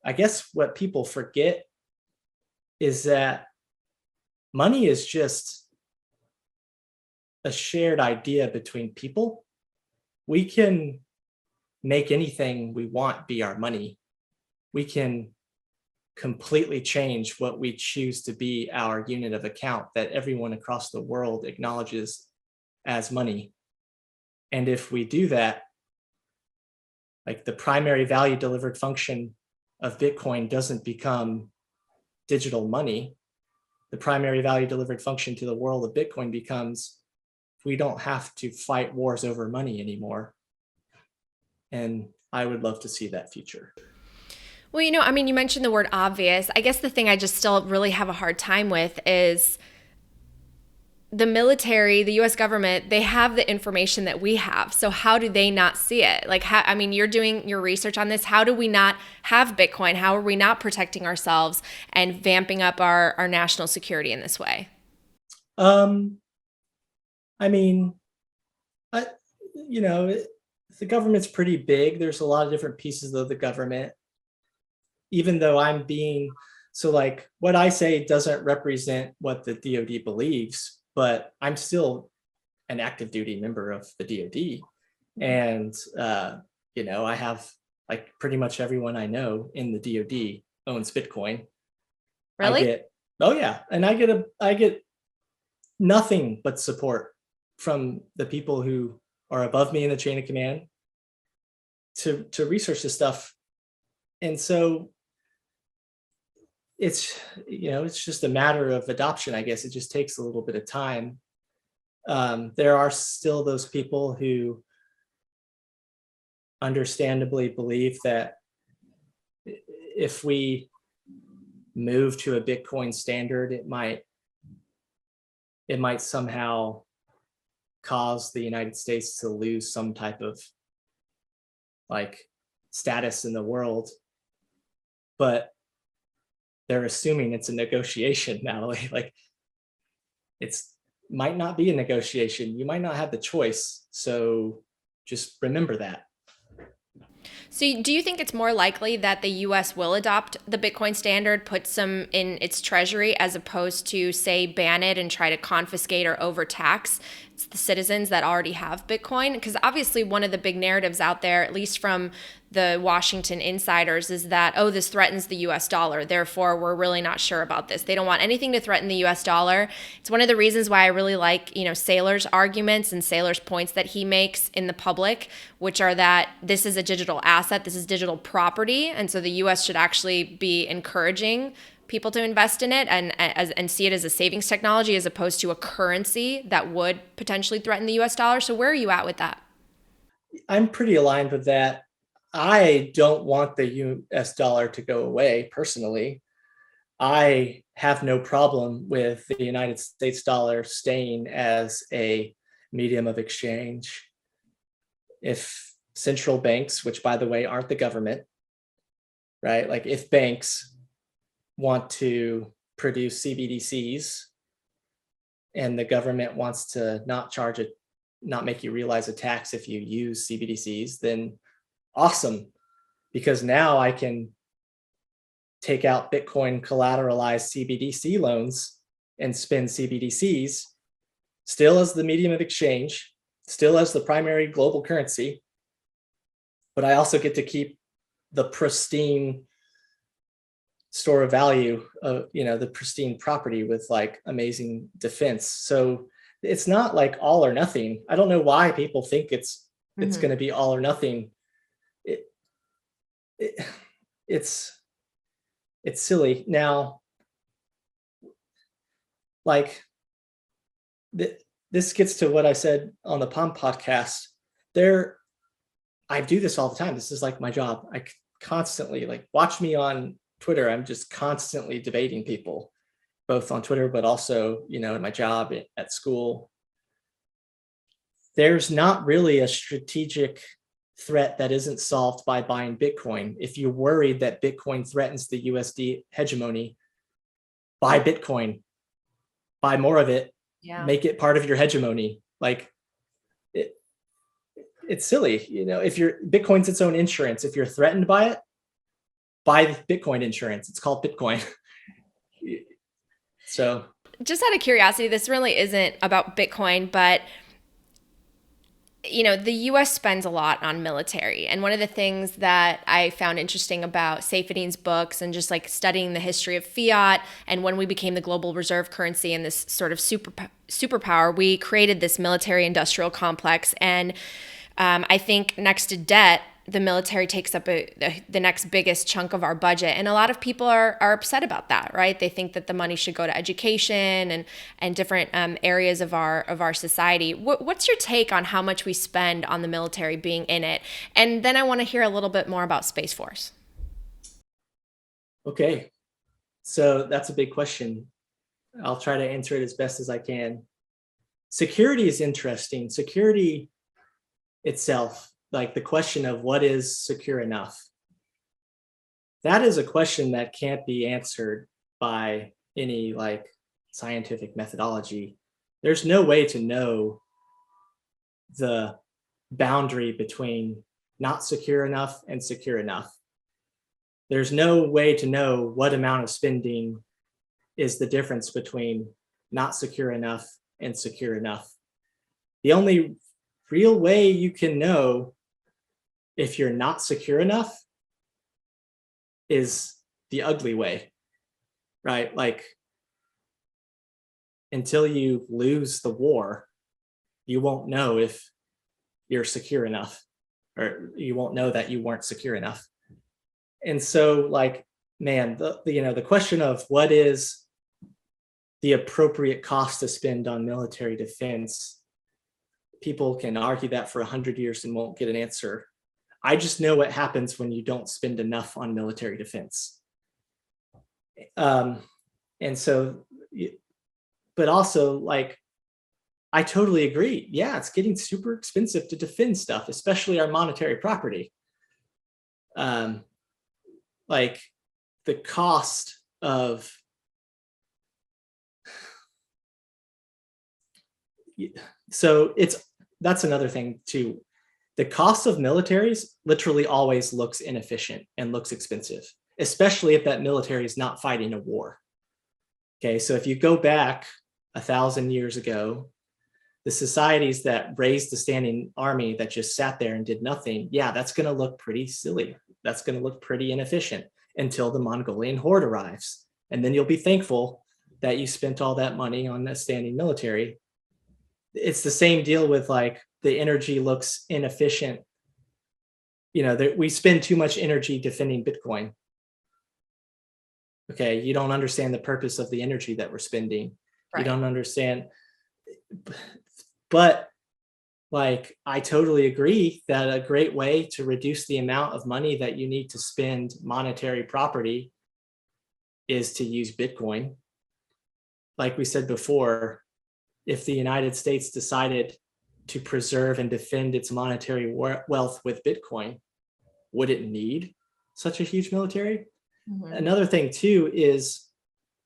I guess what people forget is that money is just a shared idea between people. We can make anything we want be our money. We can completely change what we choose to be our unit of account that everyone across the world acknowledges as money. And if we do that, the primary value delivered function of Bitcoin doesn't become digital money. The primary value delivered function to the world of Bitcoin becomes we don't have to fight wars over money anymore. And I would love to see that future. Well, you mentioned the word obvious. I guess the thing I just still really have a hard time with is the military, the US government, they have the information that we have. So how do they not see it? You're doing your research on this. How do we not have Bitcoin? How are we not protecting ourselves and vamping up our national security in this way? The government's pretty big. There's a lot of different pieces of the government. Even though I'm being So like what I say doesn't represent what the DoD believes, but I'm still an active duty member of the DoD. And, I have like pretty much everyone I know in the DoD owns Bitcoin. I Really? get, oh yeah. And I get nothing but support from the people who are above me in the chain of command to research this stuff. And so it's just a matter of adoption, I guess. It just takes a little bit of time. There are still those people who understandably believe that if we move to a Bitcoin standard, it might somehow cause the United States to lose some type of like status in the world. But they're assuming it's a negotiation, Natalie. Like it's might not be a negotiation. You might not have the choice. So just remember that. So, do you think it's more likely that the US will adopt the Bitcoin standard, put some in its treasury, as opposed to, say, ban it and try to confiscate or overtax the citizens that already have Bitcoin? Because obviously, one of the big narratives out there, at least from the Washington insiders, is that, oh, this threatens the US dollar. Therefore, we're really not sure about this. They don't want anything to threaten the US dollar. It's one of the reasons why I really like, Saylor's arguments and Saylor's points that he makes in the public, which are that this is a digital asset, this is digital property. And so the US should actually be encouraging people to invest in it and see it as a savings technology as opposed to a currency that would potentially threaten the US dollar. So where are you at with that? I'm pretty aligned with that. I don't want the US dollar to go away personally. I have no problem with the United States dollar staying as a medium of exchange. If central banks, which by the way aren't the government, right? Like if banks want to produce CBDCs and the government wants to not make you realize a tax if you use CBDCs, then awesome, because now I can take out Bitcoin collateralized CBDC loans and spend CBDCs still as the medium of exchange, still as the primary global currency, but I also get to keep the pristine store of value of the pristine property with like amazing defense. So it's not like all or nothing. I don't know why people think it's going to be all or nothing. It's silly. Now, like this gets to what I said on the Palm podcast. I do this all the time. This is like my job. I constantly watch me on Twitter. I'm just constantly debating people, both on Twitter, but also, in my job at school. There's not really a strategic threat that isn't solved by buying Bitcoin. If you're worried that Bitcoin threatens the USD hegemony, buy Bitcoin, buy more of it, make it part of your hegemony. It's silly. If Bitcoin's its own insurance, if you're threatened by it, buy Bitcoin insurance. It's called Bitcoin. So just out of curiosity, this really isn't about Bitcoin, but the US spends a lot on military. And one of the things that I found interesting about Saifedean's books and just studying the history of fiat and when we became the global reserve currency and this sort of superpower, we created this military industrial complex. And I think next to debt, the military takes up the next biggest chunk of our budget. And a lot of people are upset about that, right? They think that the money should go to education and different areas of our society. What's your take on how much we spend on the military being in it? And then I want to hear a little bit more about Space Force. Okay. So that's a big question. I'll try to answer it as best as I can. Security is interesting. Security itself, like the question of what is secure enough, that is a question that can't be answered by any scientific methodology. There's no way to know the boundary between not secure enough and secure enough. There's no way to know what amount of spending is the difference between not secure enough and secure enough. The only real way you can know if you're not secure enough is the ugly way, right? Like, until you lose the war, you won't know if you're secure enough, or you won't know that you weren't secure enough. And so, like, man, the question of what is the appropriate cost to spend on military defense, people can argue that for 100 years and won't get an answer. I just know what happens when you don't spend enough on military defense. And so, but also, like, I totally agree. Yeah, it's getting super expensive to defend stuff, especially our monetary property. Like, the cost of that's another thing too. The cost of militaries literally always looks inefficient and looks expensive, especially if that military is not fighting a war. Okay, so if you go back 1,000 years ago, the societies that raised the standing army that just sat there and did nothing, yeah, that's going to look pretty silly. That's going to look pretty inefficient until the Mongolian horde arrives. And then you'll be thankful that you spent all that money on a standing military. It's the same deal with, like, the energy looks inefficient. We spend too much energy defending Bitcoin. Okay, you don't understand the purpose of the energy that we're spending. Right. You don't understand. But, like, I totally agree that a great way to reduce the amount of money that you need to spend monetary property is to use Bitcoin. Like we said before, if the United States decided to preserve and defend its monetary wealth with Bitcoin, would it need such a huge military? Mm-hmm. Another thing too is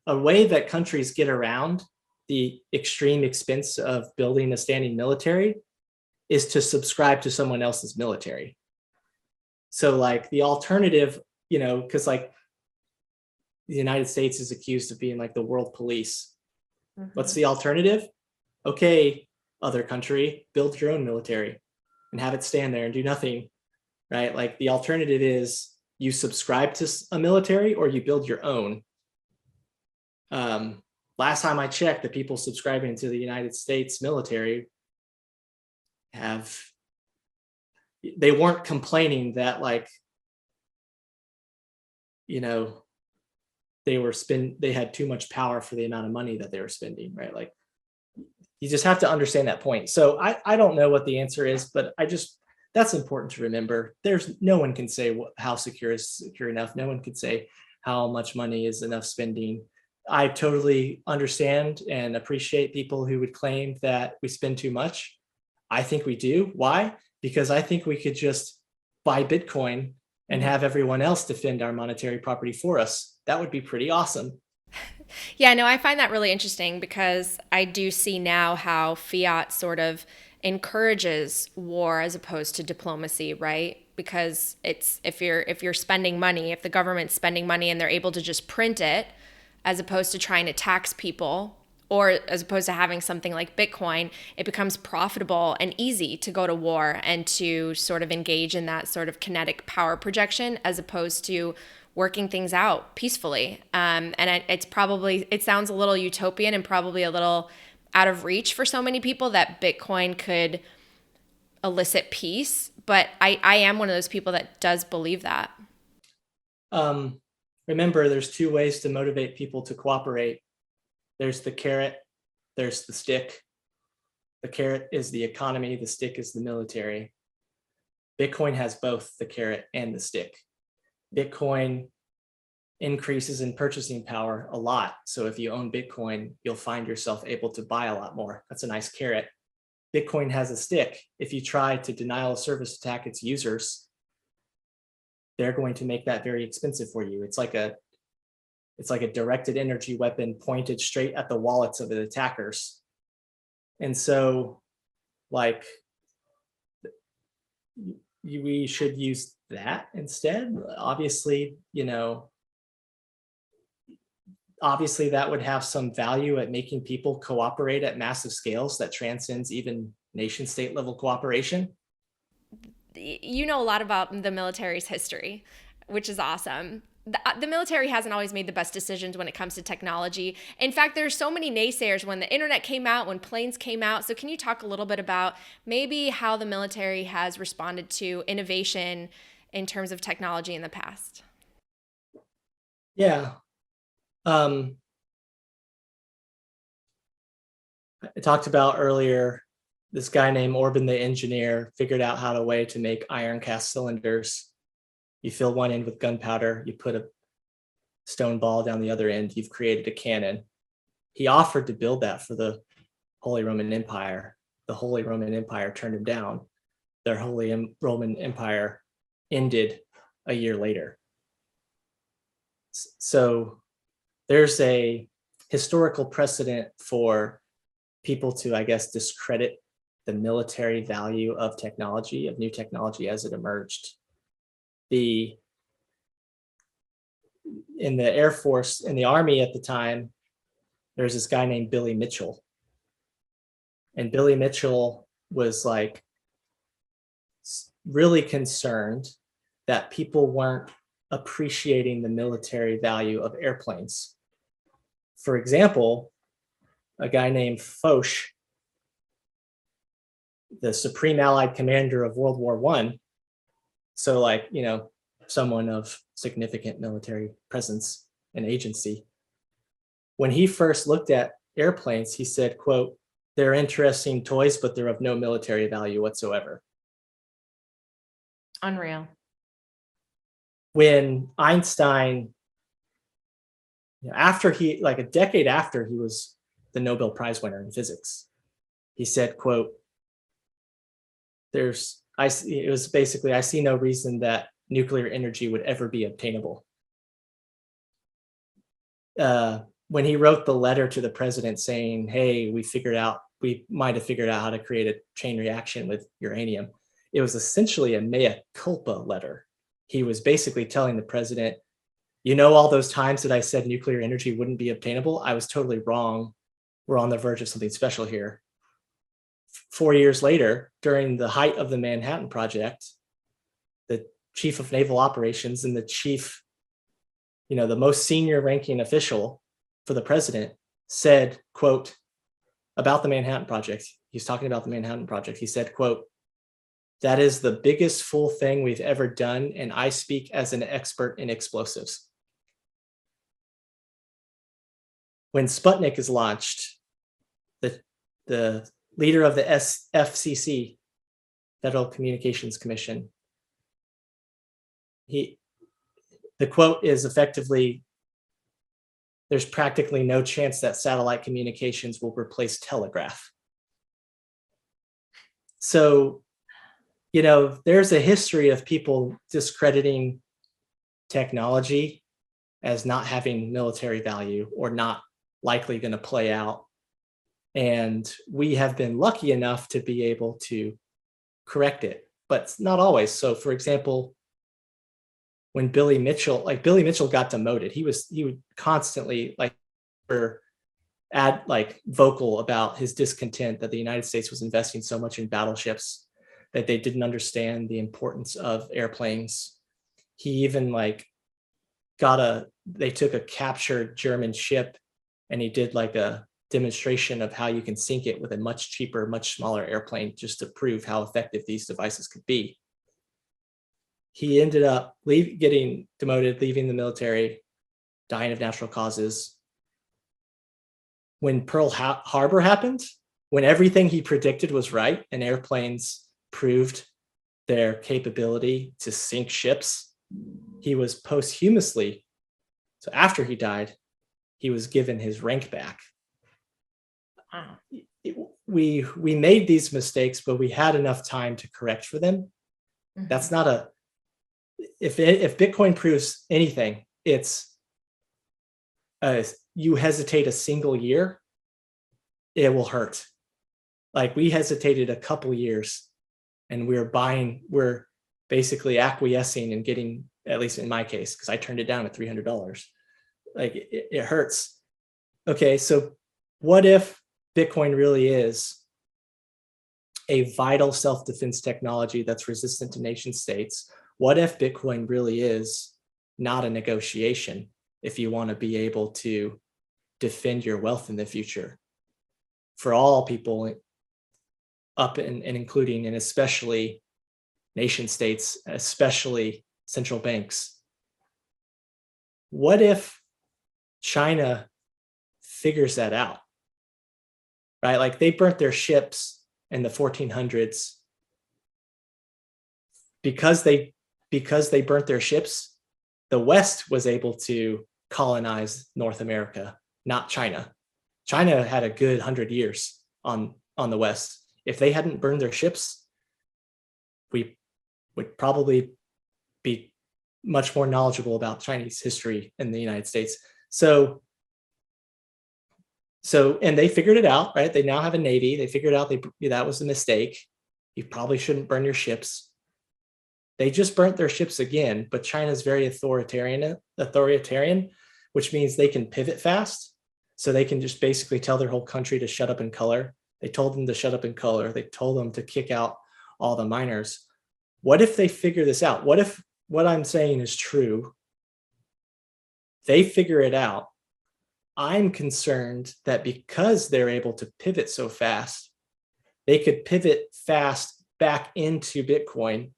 a way that countries get around the extreme expense of building a standing military is to subscribe to someone else's military. So, like, the alternative, because, like, the United States is accused of being like the world police. Mm-hmm. What's the alternative? Okay, other country, build your own military and have it stand there and do nothing, right? Like, the alternative is you subscribe to a military or you build your own. Last time I checked, the people subscribing to the United States military they weren't complaining that, like, they had too much power for the amount of money that they were spending, right? Like, you just have to understand that point. So I don't know what the answer is, but that's important to remember. No one can say how secure is secure enough. No one can say how much money is enough spending. I totally understand and appreciate people who would claim that we spend too much. I think we do. Why? Because I think we could just buy Bitcoin and have everyone else defend our monetary property for us. That would be pretty awesome. Yeah, no, I find that really interesting because I do see now how fiat sort of encourages war as opposed to diplomacy, right? Because it's if you're spending money, if the government's spending money and they're able to just print it, as opposed to trying to tax people, or as opposed to having something like Bitcoin, it becomes profitable and easy to go to war and to sort of engage in that sort of kinetic power projection as opposed to working things out peacefully. And it sounds a little utopian and probably a little out of reach for so many people that Bitcoin could elicit peace. But I am one of those people that does believe that. Remember, there's two ways to motivate people to cooperate. There's the carrot, there's the stick. The carrot is the economy, the stick is the military. Bitcoin has both the carrot and the stick. Bitcoin increases in purchasing power a lot. So if you own Bitcoin, you'll find yourself able to buy a lot more. That's a nice carrot. Bitcoin has a stick. If you try to denial of service attack its users, they're going to make that very expensive for you. It's like a directed energy weapon pointed straight at the wallets of the attackers. And so, like, we should use that instead. Obviously, obviously that would have some value at making people cooperate at massive scales that transcends even nation state level cooperation. You know a lot about the military's history, which is awesome. The military hasn't always made the best decisions when it comes to technology. In fact, there's so many naysayers when the internet came out, when planes came out. So can you talk a little bit about maybe how the military has responded to innovation in terms of technology in the past? Yeah. I talked about earlier, this guy named Orban the engineer figured out how a way to make iron cast cylinders. You fill one end with gunpowder, you put a stone ball down the other end, you've created a cannon. He offered to build that for the Holy Roman Empire. The Holy Roman Empire turned him down. Their Holy Roman Empire ended a year later. So there's a historical precedent for people to, I guess, discredit the military value of technology, of new technology as it emerged. In the Air Force, in the Army at the time, there's this guy named Billy Mitchell. And Billy Mitchell was like really concerned that people weren't appreciating the military value of airplanes. For example, a guy named Foch, the Supreme Allied Commander of World War I, so like, someone of significant military presence and agency, when he first looked at airplanes, he said, quote, "They're interesting toys, but they're of no military value whatsoever." Unreal. When Einstein, after like a decade after he was the Nobel Prize winner in physics, he said, quote, it was basically, "I see no reason that nuclear energy would ever be obtainable." When he wrote the letter to the president saying, "Hey, we might have figured out how to create a chain reaction with uranium," it was essentially a mea culpa letter. He was basically telling the president, all those times that I said nuclear energy wouldn't be obtainable, I was totally wrong. We're on the verge of something special here. 4 years later, during the height of the Manhattan Project, the chief of naval operations and the chief, the most senior ranking official for the president said, quote, about the Manhattan Project, he's talking about the Manhattan Project, he said, quote, "That is the biggest fool thing we've ever done, and I speak as an expert in explosives." When Sputnik is launched, the leader of the FCC, Federal Communications Commission, the quote is effectively, "There's practically no chance that satellite communications will replace telegraph." So, there's a history of people discrediting technology as not having military value or not likely going to play out. And we have been lucky enough to be able to correct it, but not always. So for example, when Billy Mitchell got demoted, he would constantly vocal about his discontent that the United States was investing so much in battleships, that they didn't understand the importance of airplanes. He even they took a captured German ship and he did like a demonstration of how you can sink it with a much cheaper, much smaller airplane, just to prove how effective these devices could be. He ended up getting demoted, leaving the military, dying of natural causes. When Pearl Harbor happened, when everything he predicted was right and airplanes proved their capability to sink ships, he was posthumously, so after he died, he was given his rank back. Wow. We made these mistakes, but we had enough time to correct for them. Mm-hmm. That's not if Bitcoin proves anything, it's you hesitate a single year, it will hurt. Like we hesitated a couple years and we're basically acquiescing and getting, at least in my case, because I turned it down at $300. Like it hurts. Okay, so what if Bitcoin really is a vital self-defense technology that's resistant to nation states? What if Bitcoin really is not a negotiation if you want to be able to defend your wealth in the future for all people, up and including and especially nation states, especially central banks? What if China figures that out, right? Like they burnt their ships in the 1400s because they burnt their ships. The West was able to colonize North America, not China. China had a good 100 years on the West. If they hadn't burned their ships, we would probably be much more knowledgeable about Chinese history in the United States. So, and they figured it out, right? They now have a Navy. They figured out that was a mistake. You probably shouldn't burn your ships. They just burnt their ships again, but China's very authoritarian, which means they can pivot fast. So they can just basically tell their whole country to shut up and color. They told them to shut up and color. They told them to kick out all the miners. What if they figure this out? What if what I'm saying is true? They figure it out. I'm concerned that because they're able to pivot so fast, they could pivot fast back into Bitcoin.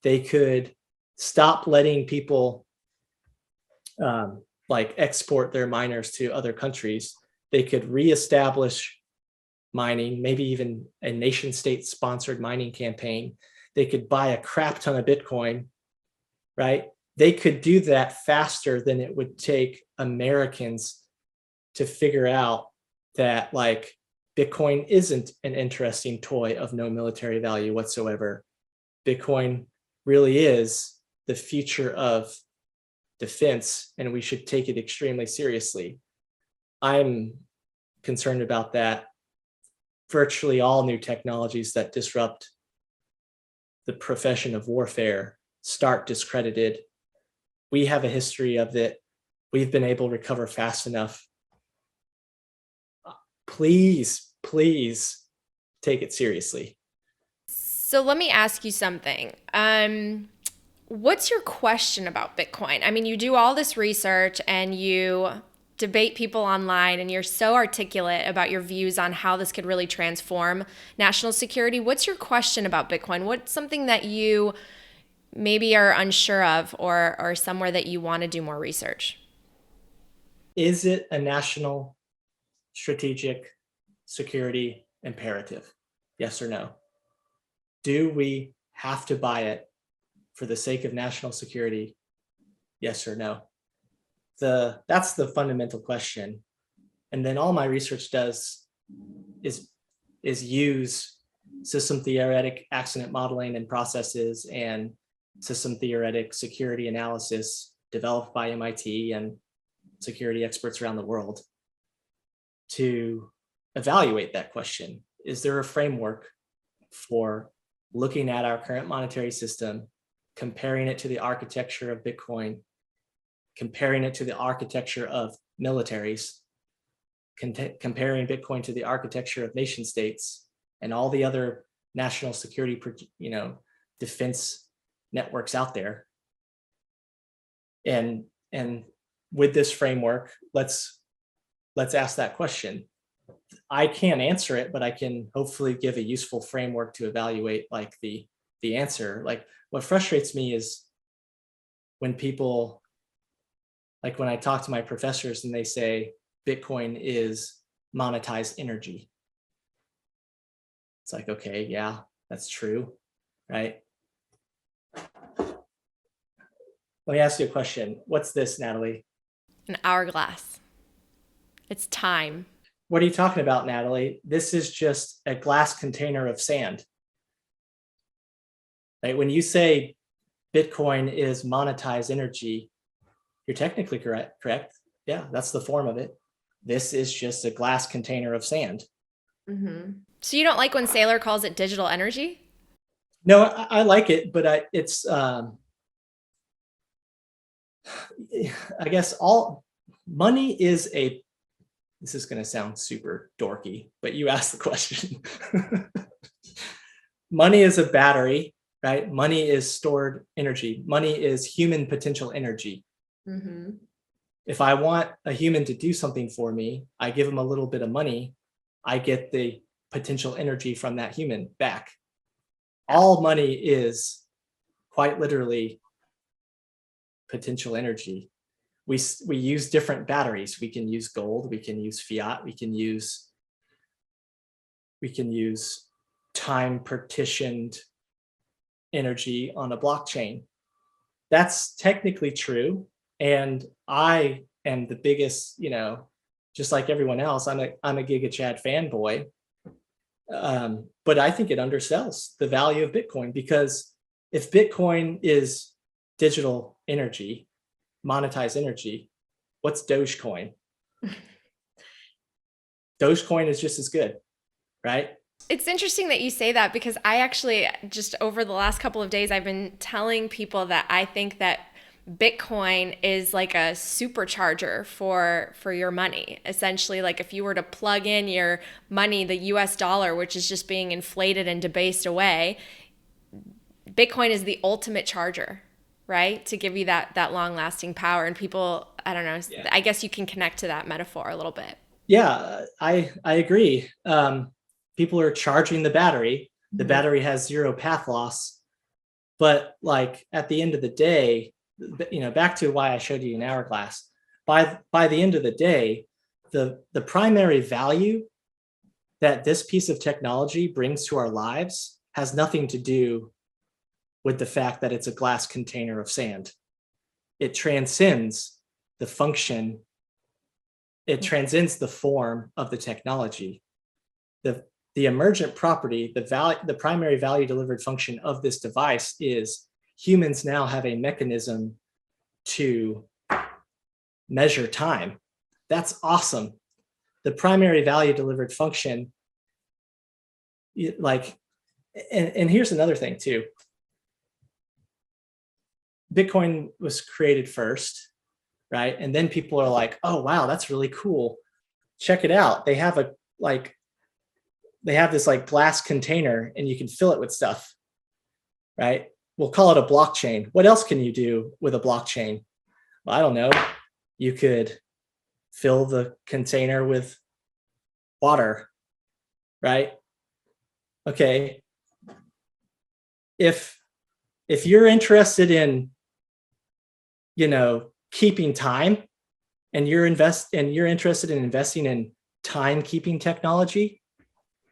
They could stop letting people like export their miners to other countries. They could reestablish mining, maybe even a nation state sponsored mining campaign. They could buy a crap ton of Bitcoin, right? They could do that faster than it would take Americans to figure out that like Bitcoin isn't an interesting toy of no military value whatsoever. Bitcoin really is the future of defense, and we should take it extremely seriously. I'm concerned about that. Virtually all new technologies that disrupt the profession of warfare start discredited. We have a history of it. We've been able to recover fast enough. Please, please take it seriously. So let me ask you something. What's your question about Bitcoin? I mean, you do all this research and you debate people online and you're so articulate about your views on how this could really transform national security. What's your question about Bitcoin? What's something that you maybe are unsure of or somewhere that you want to do more research? Is it a national strategic security imperative? Yes or no? Do we have to buy it for the sake of national security? Yes or no? That's the fundamental question. And then all my research does is use system theoretic accident modeling and processes and system theoretic security analysis developed by MIT and security experts around the world to evaluate that question. Is there a framework for looking at our current monetary system, comparing it to the architecture of Bitcoin, comparing it to the architecture of militaries, comparing Bitcoin to the architecture of nation states and all the other national security, defense networks out there? And with this framework, let's ask that question. I can't answer it, but I can hopefully give a useful framework to evaluate like the answer. Like what frustrates me is when people, like when I talk to my professors and they say Bitcoin is monetized energy. It's like, okay, yeah, that's true, right? Let me ask you a question. What's this, Natalie? An hourglass. It's time. What are you talking about, Natalie? This is just a glass container of sand. Right? When you say Bitcoin is monetized energy, you're technically correct. Yeah, that's the form of it. This is just a glass container of sand. Mm-hmm. So you don't like when Saylor calls it digital energy? No, I like it, but it's I guess all money is a, this is going to sound super dorky, but you asked the question. Money is a battery, right? Money is stored energy. Money is human potential energy. Mm-hmm. If I want a human to do something for me, I give them a little bit of money, I get the potential energy from that human back. All money is quite literally potential energy. We use different batteries. We can use gold, we can use fiat, we can use time partitioned energy on a blockchain. That's technically true. And I am the biggest, just like everyone else, I'm a Giga Chad fanboy. But I think it undersells the value of Bitcoin, because if Bitcoin is digital energy, monetized energy, what's Dogecoin? Dogecoin is just as good, right? It's interesting that you say that, because I actually, just over the last couple of days, I've been telling people that I think that Bitcoin is like a supercharger for your money. Essentially, like if you were to plug in your money, the US dollar, which is just being inflated and debased away, Bitcoin is the ultimate charger, right? To give you that long lasting power. And people, I don't know, Yeah. I guess you can connect to that metaphor a little bit. Yeah, I agree. People are charging the battery. The battery has zero path loss, but like at the end of the day, back to why I showed you an hourglass. By the end of the day, the primary value that this piece of technology brings to our lives has nothing to do with the fact that it's a glass container of sand. It transcends the function. It transcends the form of the technology. The emergent property, the primary value delivered function of this device is humans now have a mechanism to measure time. That's awesome. The primary value delivered function, like, and here's another thing too. Bitcoin was created first, right? And then people are like, oh, wow, that's really cool. Check it out. They have this like glass container and you can fill it with stuff, right? We'll call it a blockchain. What else can you do with a blockchain? Well, I don't know. You could fill the container with water, right? Okay. If you're interested in, keeping time, and you're interested in investing in timekeeping technology,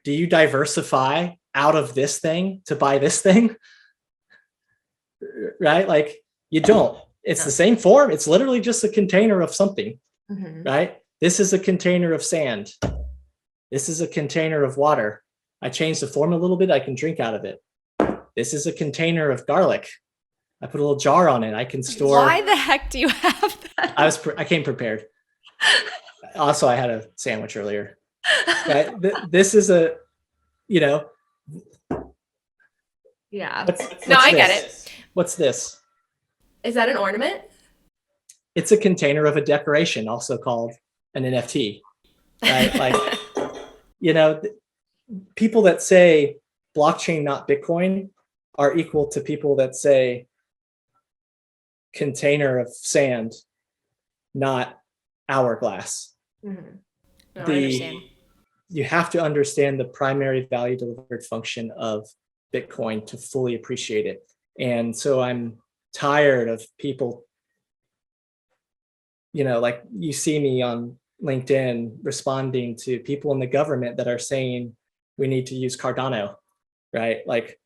do you diversify out of this thing to buy this thing? Right? Like, you don't. It's the same form. It's literally just a container of something, right? This is a container of sand. This is a container of water. I changed the form a little bit. I can drink out of it. This is a container of garlic. I put a little jar on it. I can store. Why the heck do you have that? I came prepared. Also, I had a sandwich earlier. Right? This is a, Yeah. What's I this? get it. What's this? Is that an ornament? It's a container of a decoration, also called an NFT. Right? Like, people that say blockchain, not Bitcoin, are equal to people that say container of sand, not hourglass. Mm-hmm. No, I understand. You have to understand the primary value delivered function of Bitcoin to fully appreciate it. And so I'm tired of people, like you see me on LinkedIn responding to people in the government that are saying we need to use Cardano, right? Like,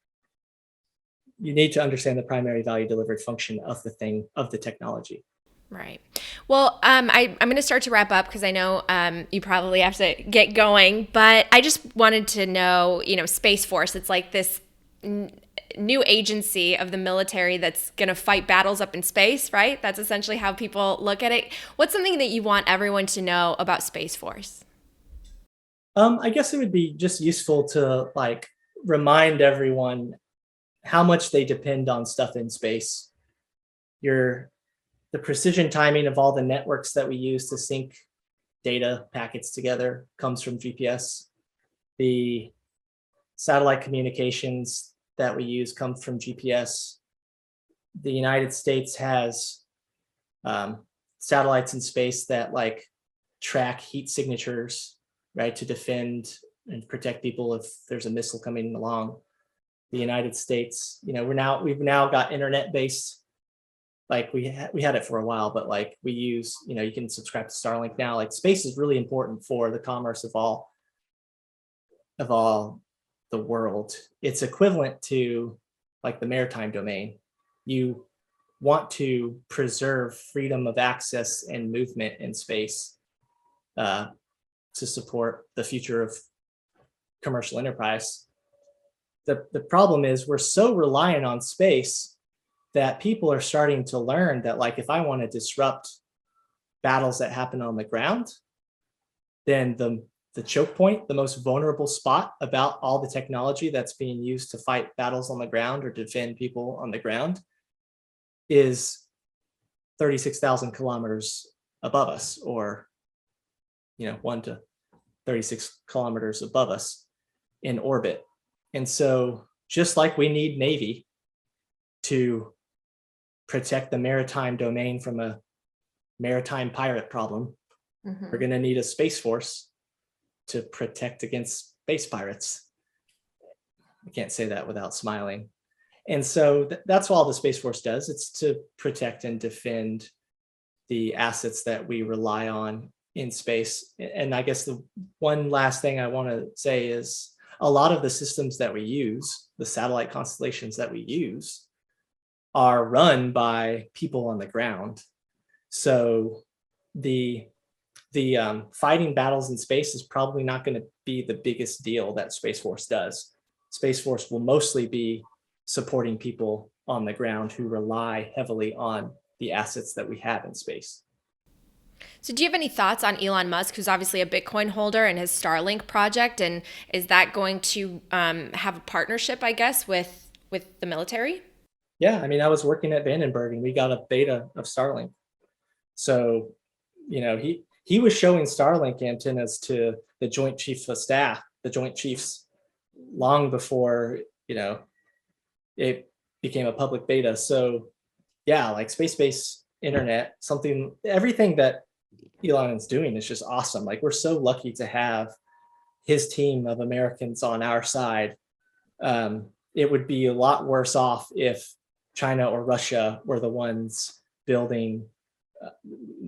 you need to understand the primary value delivered function of the technology. Right. Well, I'm going to start to wrap up, because I know you probably have to get going, but I just wanted to know, Space Force, it's like this new agency of the military that's going to fight battles up in space, right? That's essentially how people look at it. What's something that you want everyone to know about Space Force? I guess it would be just useful to like remind everyone how much they depend on stuff in space. The precision timing of all the networks that we use to sync data packets together comes from GPS. The satellite communications that we use come from GPS. The United States has satellites in space that like track heat signatures, right, to defend and protect people if there's a missile coming along. The United States, we've now got internet-based, like we had it for a while, but like we use, you can subscribe to Starlink now. Like space is really important for the commerce of all the world. It's equivalent to like the maritime domain. You want to preserve freedom of access and movement in space to support the future of commercial enterprise. The problem is we're so reliant on space that people are starting to learn that, like, if I want to disrupt battles that happen on the ground, then the choke point, the most vulnerable spot about all the technology that's being used to fight battles on the ground or defend people on the ground, is 36,000 kilometers above us, or 1 to 36 kilometers above us in orbit. And so just like we need Navy to protect the maritime domain from a maritime pirate problem, we're going to need a space force to protect against space pirates. I can't say that without smiling. And so that's all the Space Force does. It's to protect and defend the assets that we rely on in space. And I guess the one last thing I want to say is a lot of the systems that we use, the satellite constellations that we use, are run by people on the ground. So the fighting battles in space is probably not going to be the biggest deal that Space Force does. Space Force will mostly be supporting people on the ground who rely heavily on the assets that we have in space. So do you have any thoughts on Elon Musk, who's obviously a Bitcoin holder, and his Starlink project? And is that going to have a partnership, I guess, with the military? Yeah, I mean, I was working at Vandenberg and we got a beta of Starlink. So, he was showing Starlink antennas to the Joint Chiefs of Staff, the Joint Chiefs, long before, it became a public beta. So yeah, like space-based internet, everything that Elon is doing is just awesome. Like, we're so lucky to have his team of Americans on our side. It would be a lot worse off if China or Russia were the ones building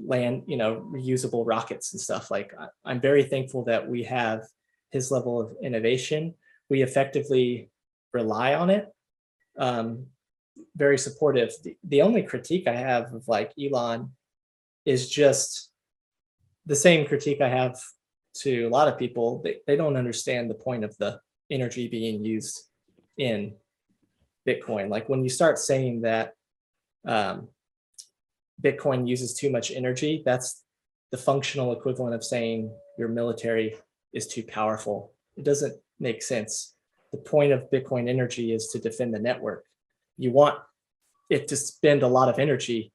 reusable rockets and stuff. Like, I'm very thankful that we have his level of innovation. We effectively rely on it. Very supportive. The only critique I have of like Elon is just the same critique I have to a lot of people. They don't understand the point of the energy being used in Bitcoin. Like, when you start saying that Bitcoin uses too much energy, that's the functional equivalent of saying your military is too powerful. It doesn't make sense. The point of Bitcoin energy is to defend the network. You want it to spend a lot of energy.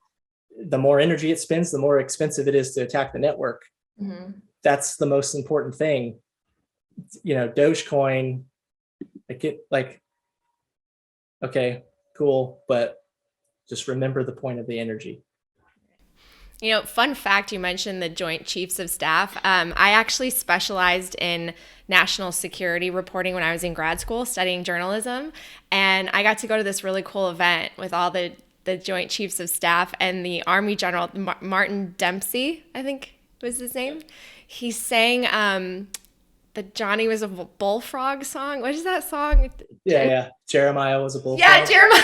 The more energy it spends, the more expensive it is to attack the network. That's the most important thing. Dogecoin, okay, cool, but just remember the point of the energy. Fun fact, you mentioned the Joint Chiefs of Staff. I actually specialized in national security reporting when I was in grad school studying journalism. And I got to go to this really cool event with all the Joint Chiefs of Staff, and the Army General, Martin Dempsey, I think was his name. He sang the Johnny Was a Bullfrog song. What is that song? Yeah. Jeremiah was a bullfrog. Yeah, Jeremiah.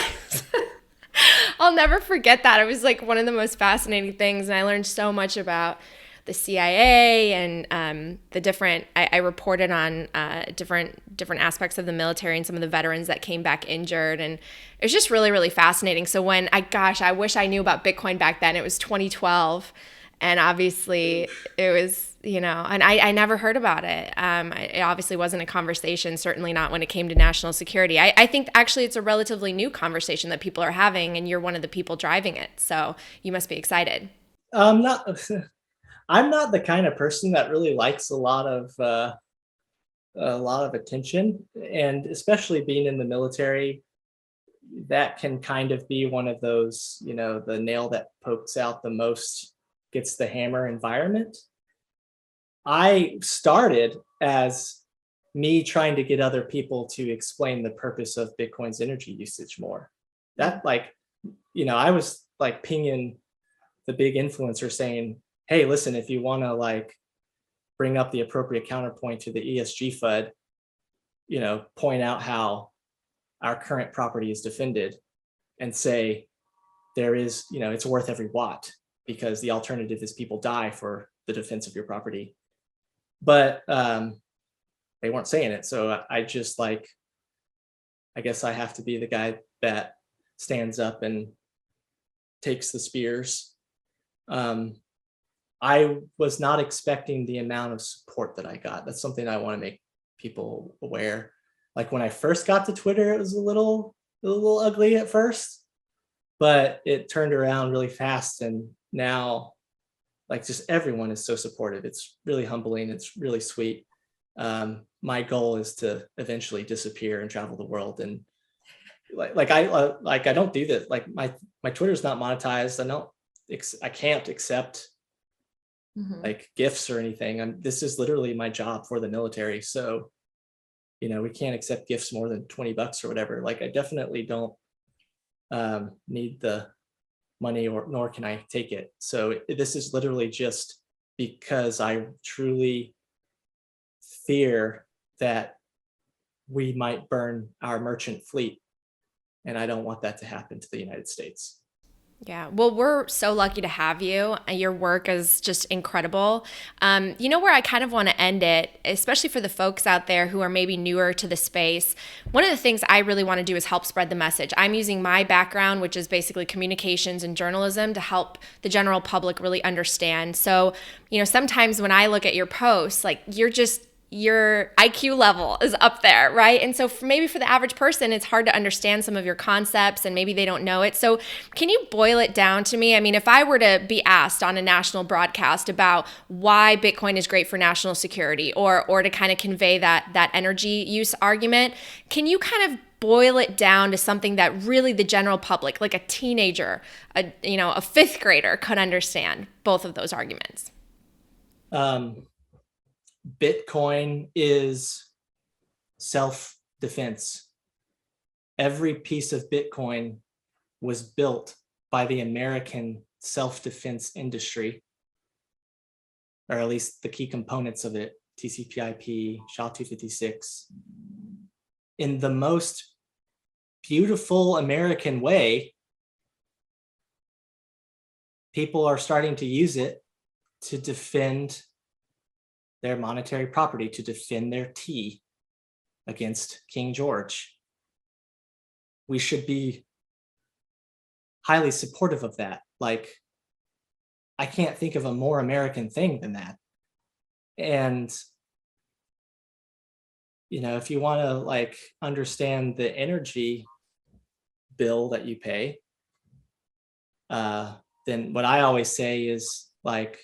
I'll never forget that. It was like one of the most fascinating things, and I learned so much about the CIA and the different. I reported on different aspects of the military and some of the veterans that came back injured, and it was just really, really fascinating. So I wish I knew about Bitcoin back then. It was 2012, And obviously it was, and I never heard about it. It obviously wasn't a conversation, certainly not when it came to national security. I think actually it's a relatively new conversation that people are having, and you're one of the people driving it. So you must be excited. Not, I'm not the kind of person that really likes a lot of attention, and especially being in the military, that can kind of be one of those, the nail that pokes out the most gets the hammer environment. I started as me trying to get other people to explain the purpose of Bitcoin's energy usage more. That I was like pinging the big influencer saying, hey, listen, if you want to like bring up the appropriate counterpoint to the ESG FUD, point out how our current property is defended and say there is, it's worth every watt, because the alternative is people die for the defense of your property. But they weren't saying it. So I just I guess I have to be the guy that stands up and takes the spears. I was not expecting the amount of support that I got. That's something I want to make people aware. Like when I first got to Twitter, it was a little ugly at first, but it turned around really fast. And now like just everyone is so supportive. It's really humbling. It's really sweet. My goal is to eventually disappear and travel the world. And I don't do this. Like my Twitter's not monetized. I can't accept like gifts or anything. This is literally my job for the military. So, we can't accept gifts more than $20 or whatever. Like I definitely don't need the money, nor can I take it. So this is literally just because I truly fear that we might burn our merchant fleet, and I don't want that to happen to the United States. Yeah. Well, we're so lucky to have you. Your work is just incredible. Where I kind of want to end it, especially for the folks out there who are maybe newer to the space, one of the things I really want to do is help spread the message. I'm using my background, which is basically communications and journalism, to help the general public really understand. So, sometimes when I look at your posts, like your IQ level is up there, right? And so maybe for the average person, it's hard to understand some of your concepts and maybe they don't know it. So can you boil it down to me? I mean, if I were to be asked on a national broadcast about why Bitcoin is great for national security, or to kind of convey that energy use argument, can you kind of boil it down to something that really the general public, like a teenager, a fifth grader, could understand both of those arguments? Bitcoin is self-defense. Every piece of Bitcoin was built by the American self-defense industry, or at least the key components of it, TCP/IP, SHA-256, in the most beautiful American way. People are starting to use it to defend their monetary property, to defend their tea against King George. We should be highly supportive of that. Like, I can't think of a more American thing than that. And, if you want to like understand the energy bill that you pay, then what I always say is like,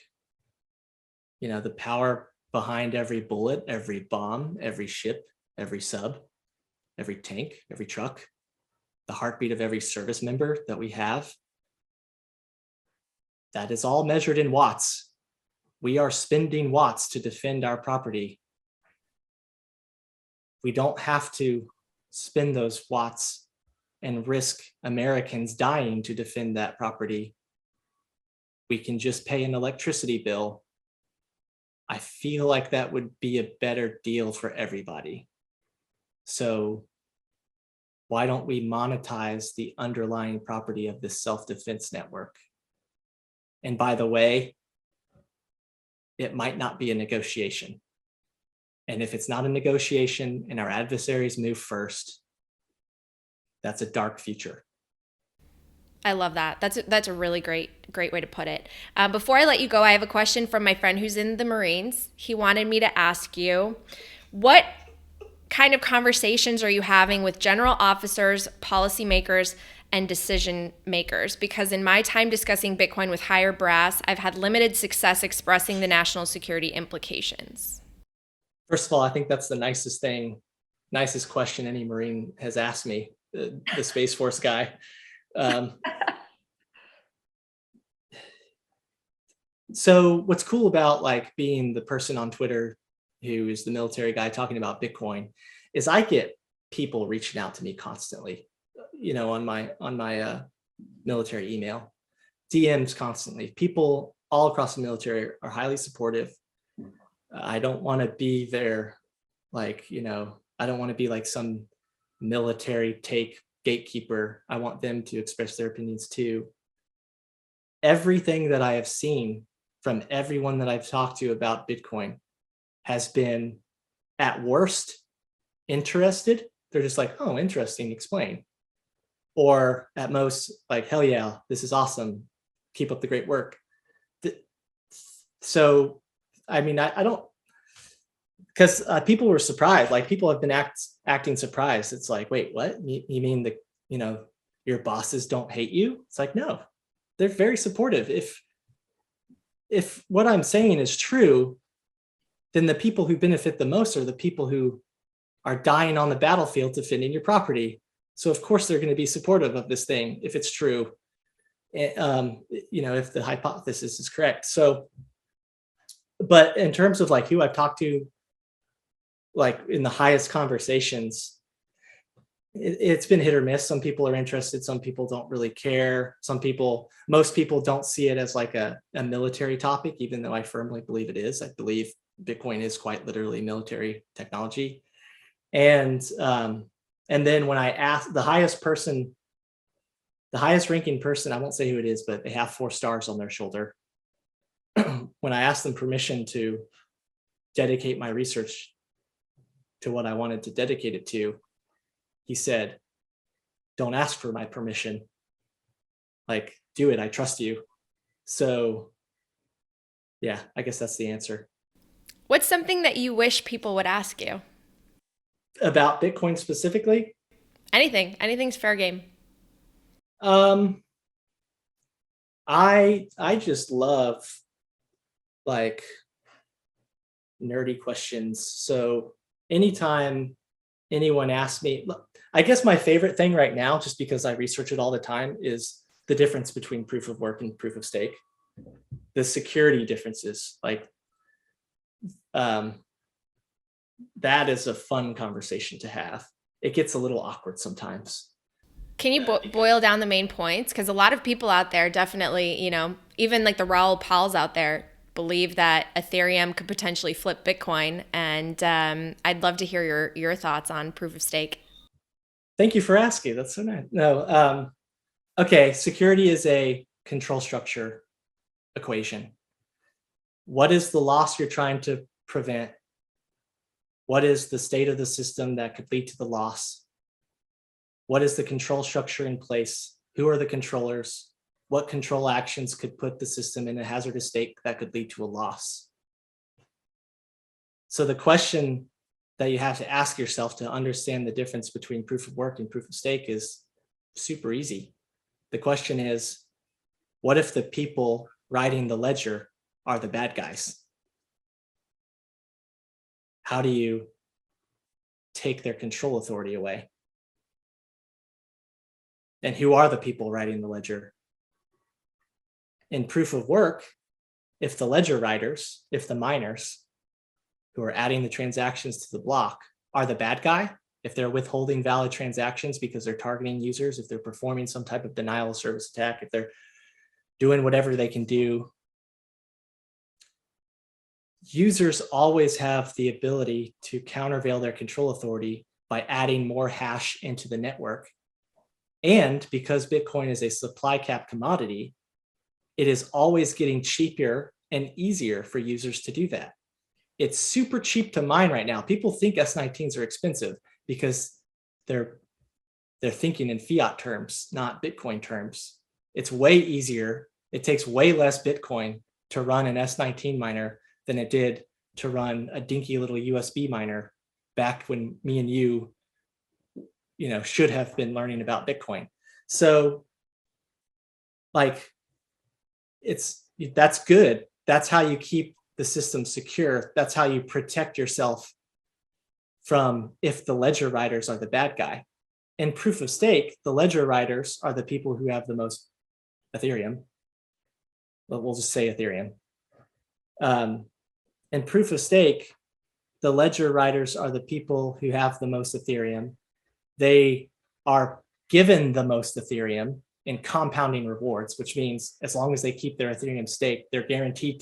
the power behind every bullet, every bomb, every ship, every sub, every tank, every truck, the heartbeat of every service member that we have, that is all measured in watts. We are spending watts to defend our property. We don't have to spend those watts and risk Americans dying to defend that property. We can just pay an electricity bill. I feel like that would be a better deal for everybody. So why don't we monetize the underlying property of this self-defense network? And by the way, it might not be a negotiation. And if it's not a negotiation and our adversaries move first, that's a dark future. I love that. That's a really great way to put it. Before I let you go, I have a question from my friend who's in the Marines. He wanted me to ask you, what kind of conversations are you having with general officers, policymakers, and decision makers? Because in my time discussing Bitcoin with higher brass, I've had limited success expressing the national security implications. First of all, I think that's the nicest question any Marine has asked me, the Space Force guy. So what's cool about like being the person on Twitter who is the military guy talking about Bitcoin is I get people reaching out to me constantly, on my military email, DMs constantly. People all across the military are highly supportive. I don't want to be there, I don't want to be like some military gatekeeper. I want them to express their opinions too. Everything that I have seen from everyone that I've talked to about Bitcoin has been, at worst, interested. They're just like, oh, interesting, explain. Or at most, like, hell yeah, this is awesome. Keep up the great work. So, I mean, I don't, because people were surprised. Like, people have been acting surprised. It's like, wait, what? You mean your bosses don't hate you? It's like, no, they're very supportive. If what I'm saying is true, then the people who benefit the most are the people who are dying on the battlefield defending your property. So of course they're going to be supportive of this thing if it's true, if the hypothesis is correct. So, but in terms of like who I've talked to, like in the highest conversations, it's been hit or miss. Some people are interested, some people don't really care. Most people don't see it as like a military topic, even though I firmly believe it is. I believe Bitcoin is quite literally military technology. And then when I asked the highest ranking person, I won't say who it is, but they have 4 stars on their shoulder. When I asked them permission to dedicate my research to what I wanted to dedicate it to, he said, don't ask for my permission. Like, do it. I trust you. So yeah, I guess that's the answer. What's something that you wish people would ask you? About Bitcoin specifically? Anything's fair game. I just love like nerdy questions. So anytime anyone asks me, I guess my favorite thing right now, just because I research it all the time, is the difference between proof of work and proof of stake. The security differences, like that is a fun conversation to have. It gets a little awkward sometimes. Can you boil down the main points? Because a lot of people out there definitely, even like the Raoul Pals out there, believe that Ethereum could potentially flip Bitcoin. And I'd love to hear your thoughts on proof of stake. Thank you for asking. That's so nice. No, okay. Security is a control structure equation. What is the loss you're trying to prevent? What is the state of the system that could lead to the loss? What is the control structure in place? Who are the controllers? What control actions could put the system in a hazardous state that could lead to a loss? So the question that you have to ask yourself to understand the difference between proof of work and proof of stake is super easy. The question is, what if the people writing the ledger are the bad guys? How do you take their control authority away? And who are the people writing the ledger? In proof of work, if the ledger writers, if the miners who are adding the transactions to the block are the bad guy, if they're withholding valid transactions because they're targeting users, if they're performing some type of denial of service attack, if they're doing whatever they can do, users always have the ability to countervail their control authority by adding more hash into the network. And because Bitcoin is a supply cap commodity, it is always getting cheaper and easier for users to do that. It's super cheap to mine right now. People think S19s are expensive because they're thinking in fiat terms, not Bitcoin terms. It's way easier. It takes way less Bitcoin to run an S19 miner than it did to run a dinky little USB miner back when me and you should have been learning about Bitcoin. So like, that's good. That's how you keep the system secure. That's how you protect yourself from if the ledger writers are the bad guy. In proof of stake, the ledger writers are the people who have the most Ethereum. We'll just say Ethereum. In proof of stake, the ledger writers are the people who have the most Ethereum. They are given the most Ethereum in compounding rewards, which means as long as they keep their Ethereum staked, they're guaranteed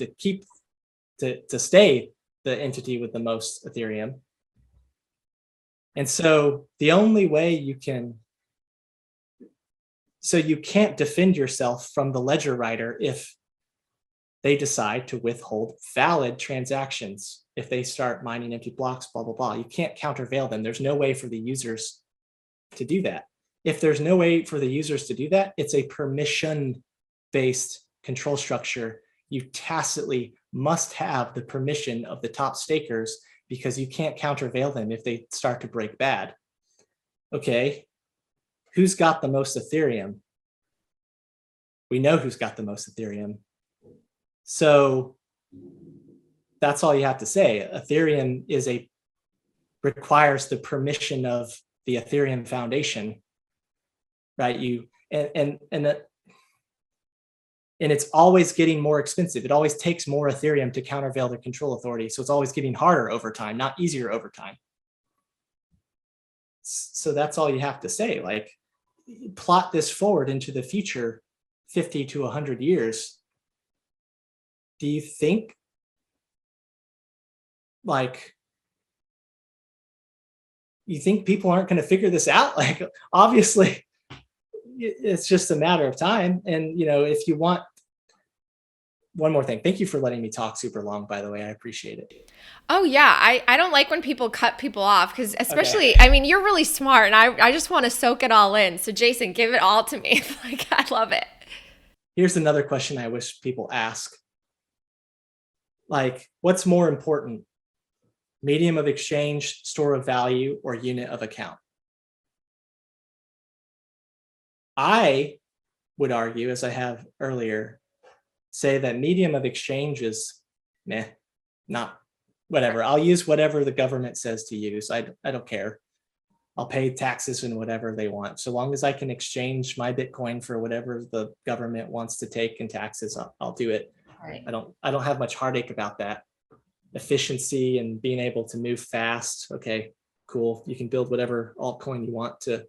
to stay the entity with the most Ethereum. And so the only way you can't defend yourself from the ledger writer if they decide to withhold valid transactions. If they start mining empty blocks, blah, blah, blah, you can't countervail them. There's no way for the users to do that. If there's no way for the users to do that, it's a permission-based control structure. You tacitly must have the permission of the top stakers because you can't countervail them if they start to break bad. Okay, who's got the most Ethereum? We know who's got the most Ethereum. So that's all you have to say. Ethereum requires the permission of the Ethereum Foundation, right? And it's always getting more expensive. It always takes more Ethereum to countervail the control authority. So it's always getting harder over time, not easier over time. So that's all you have to say. Like, plot this forward into the future, 50 to 100 years. Do you think people aren't going to figure this out? Like, obviously it's just a matter of time. And, if you want, one more thing. Thank you for letting me talk super long, by the way. I appreciate it. Oh yeah. I don't like when people cut people off because especially, okay. I mean, you're really smart and I just want to soak it all in. So Jason, give it all to me. Like, I love it. Here's another question I wish people ask. Like, what's more important? Medium of exchange, store of value, or unit of account? I would argue, as I have earlier, say that medium of exchange is not whatever. I'll use whatever the government says to use. I don't care. I'll pay taxes and whatever they want. So long as I can exchange my Bitcoin for whatever the government wants to take in taxes, I'll do it. Right. I don't have much heartache about that. Efficiency and being able to move fast. Okay, cool. You can build whatever altcoin you want to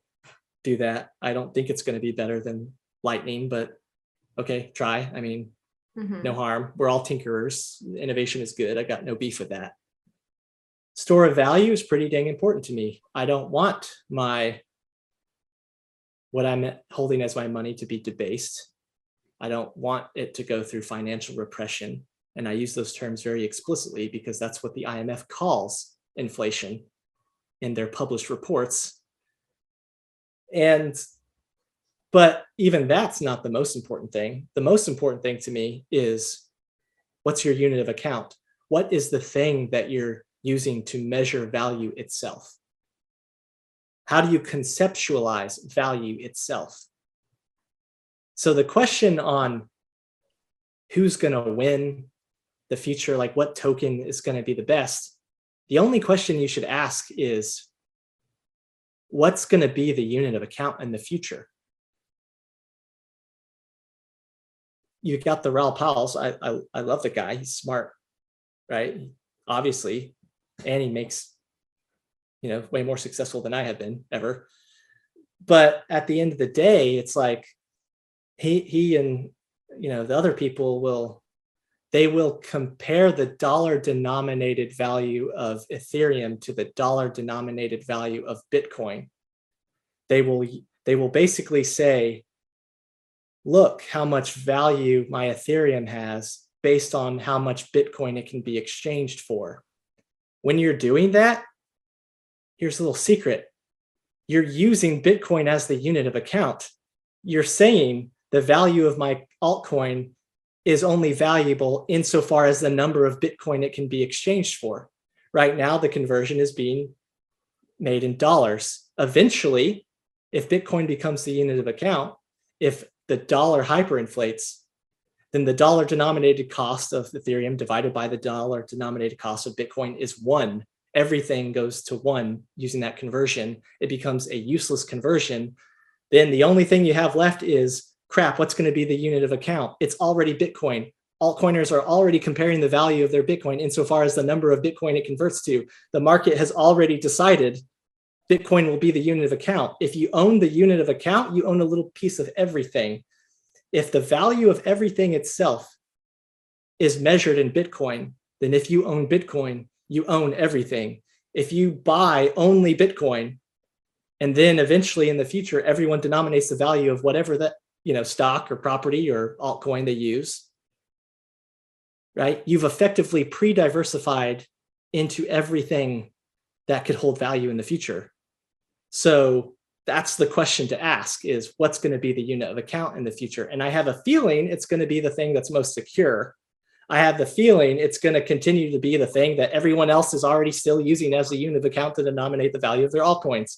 do that. I don't think it's going to be better than Lightning, but okay, try. I mean, no harm. We're all tinkerers. Innovation is good. I got no beef with that. Store of value is pretty dang important to me. I don't want what I'm holding as my money to be debased. I don't want it to go through financial repression. And I use those terms very explicitly because that's what the IMF calls inflation in their published reports. But even that's not the most important thing. The most important thing to me is, what's your unit of account? What is the thing that you're using to measure value itself? How do you conceptualize value itself? So the question on who's going to win the future, like what token is going to be the best, the only question you should ask is, what's going to be the unit of account in the future? You got the Raoul Pauls. I love the guy. He's smart, right? Obviously, and he makes, way more successful than I have been ever. But at the end of the day, it's like he and the other people will compare the dollar denominated value of Ethereum to the dollar denominated value of Bitcoin. They will basically say, look how much value my Ethereum has based on how much Bitcoin it can be exchanged for. When you're doing that, here's a little secret. You're using Bitcoin as the unit of account. You're saying the value of my altcoin is only valuable insofar as the number of Bitcoin it can be exchanged for. Right now, the conversion is being made in dollars. Eventually, if Bitcoin becomes the unit of account, if the dollar hyperinflates, then the dollar denominated cost of Ethereum divided by the dollar denominated cost of Bitcoin is 1. Everything goes to 1 using that conversion. It becomes a useless conversion. Then the only thing you have left is, crap, what's going to be the unit of account? It's already Bitcoin. Altcoiners are already comparing the value of their Bitcoin insofar as the number of Bitcoin it converts to. The market has already decided Bitcoin will be the unit of account. If you own the unit of account, you own a little piece of everything. If the value of everything itself is measured in Bitcoin, then if you own Bitcoin, you own everything. If you buy only Bitcoin, and then eventually in the future, everyone denominates the value of whatever that, stock or property or altcoin they use, right? You've effectively pre-diversified into everything that could hold value in the future. So that's the question to ask, is what's going to be the unit of account in the future? And I have a feeling it's going to be the thing that's most secure. I have the feeling it's going to continue to be the thing that everyone else is already still using as the unit of account to denominate the value of their altcoins.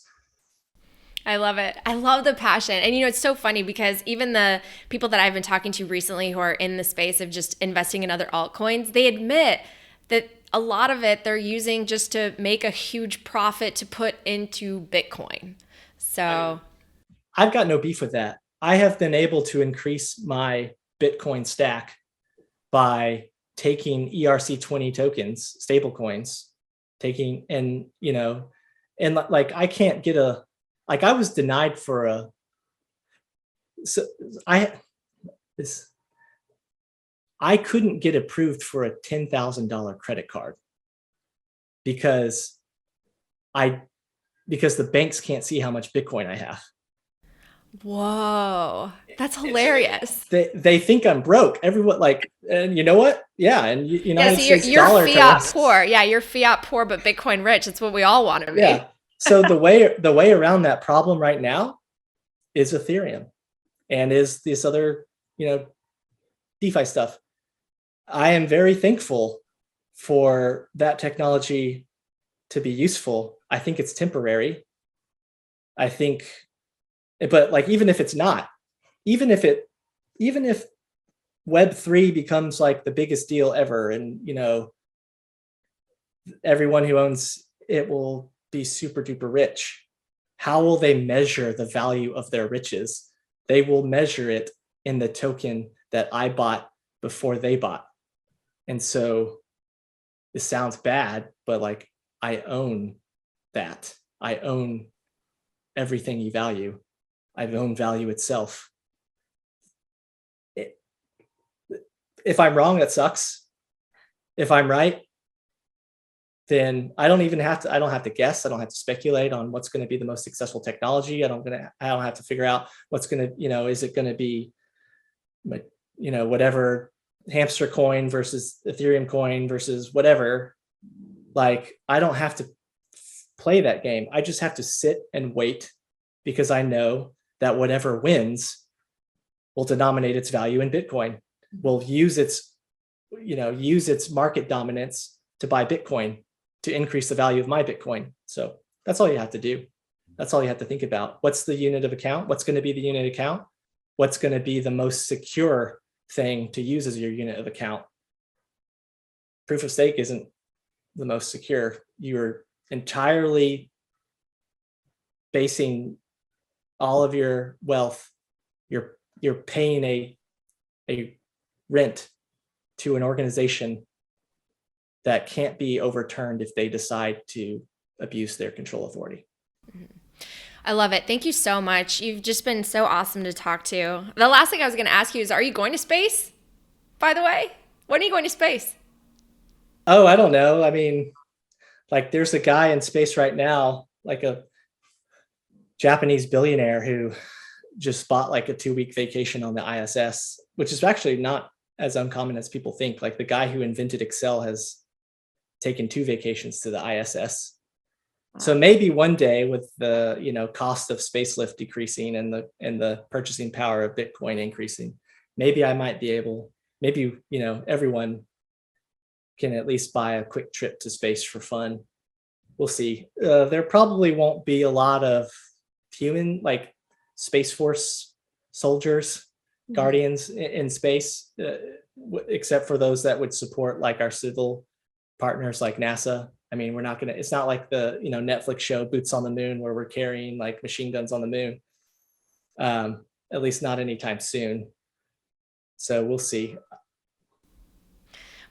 I love it. I love the passion. And it's so funny because even the people that I've been talking to recently who are in the space of just investing in other altcoins, they admit that a lot of it they're using just to make a huge profit to put into Bitcoin. So I've got no beef with that. I have been able to increase my Bitcoin stack by taking ERC20 tokens, stable coins, I can't get I was denied for I couldn't get approved for a $10,000 credit card because the banks can't see how much Bitcoin I have. Whoa, that's hilarious. They think I'm broke. Everyone and you know what? Yeah, and United States you're dollar fiat terms. poor. Yeah, you're fiat poor, but Bitcoin rich. It's what we all want to be. Yeah. So the way around that problem right now is Ethereum, and is this other DeFi stuff. I am very thankful for that technology to be useful. I think it's temporary. But even if it's not, even if Web3 becomes like the biggest deal ever, and everyone who owns it will be super duper rich, how will they measure the value of their riches? They will measure it in the token that I bought before they bought. And so this sounds bad, but I own that. I own everything you value. I own value itself. If I'm wrong, that sucks. If I'm right, then I don't have to guess. I don't have to speculate on what's going to be the most successful technology. I don't have to figure out what's going to, is it going to be, whatever hamster coin versus Ethereum coin versus whatever. I don't have to play that game. I just have to sit and wait, because I know that whatever wins will denominate its value in Bitcoin, will use its market dominance to buy Bitcoin, to increase the value of my Bitcoin. So that's all you have to do. That's all you have to think about. What's the unit of account? What's going to be the unit account? What's going to be the most secure thing to use as your unit of account? Proof of stake isn't the most secure. You're entirely basing all of your wealth. You're paying a rent to an organization that can't be overturned if they decide to abuse their control authority. I love it. Thank you so much. You've just been so awesome to talk to. The last thing I was going to ask you is, are you going to space, by the way? When are you going to space? Oh, I don't know. I mean, there's a guy in space right now, a Japanese billionaire who just bought a 2-week vacation on the ISS, which is actually not as uncommon as people think. The guy who invented Excel has taken 2 vacations to the ISS. So maybe one day with the, cost of space lift decreasing and the purchasing power of Bitcoin increasing, maybe I might be able, maybe, everyone can at least buy a quick trip to space for fun. We'll see. There probably won't be a lot of human, like Space Force soldiers, guardians in space, except for those that would support like our civil partners like NASA. I mean, it's not like the, Netflix show Boots on the Moon where we're carrying like machine guns on the moon. At least not anytime soon. So we'll see.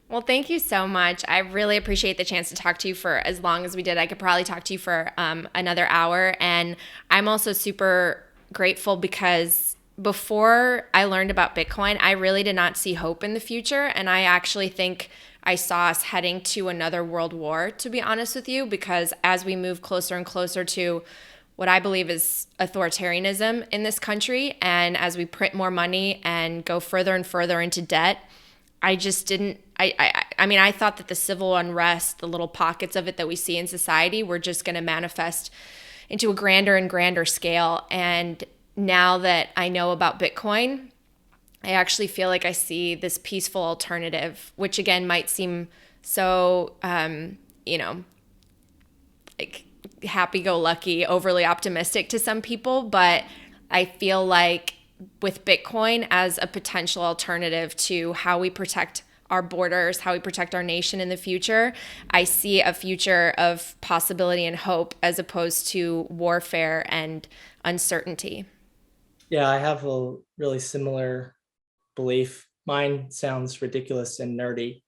Well, thank you so much. I really appreciate the chance to talk to you for as long as we did. I could probably talk to you for another hour. And I'm also super grateful because before I learned about Bitcoin, I really did not see hope in the future. And I actually think I saw us heading to another world war, to be honest with you, because as we move closer and closer to what I believe is authoritarianism in this country, and as we print more money and go further and further into debt, I just didn't. I mean, I thought that the civil unrest, the little pockets of it that we see in society, were just going to manifest into a grander and grander scale. And now that I know about Bitcoin, I actually feel like I see this peaceful alternative, which again might seem so, like happy-go-lucky, overly optimistic to some people, but I feel like with Bitcoin as a potential alternative to how we protect our borders, how we protect our nation in the future, I see a future of possibility and hope as opposed to warfare and uncertainty. Yeah, I have a really similar belief. Mine sounds ridiculous and nerdy.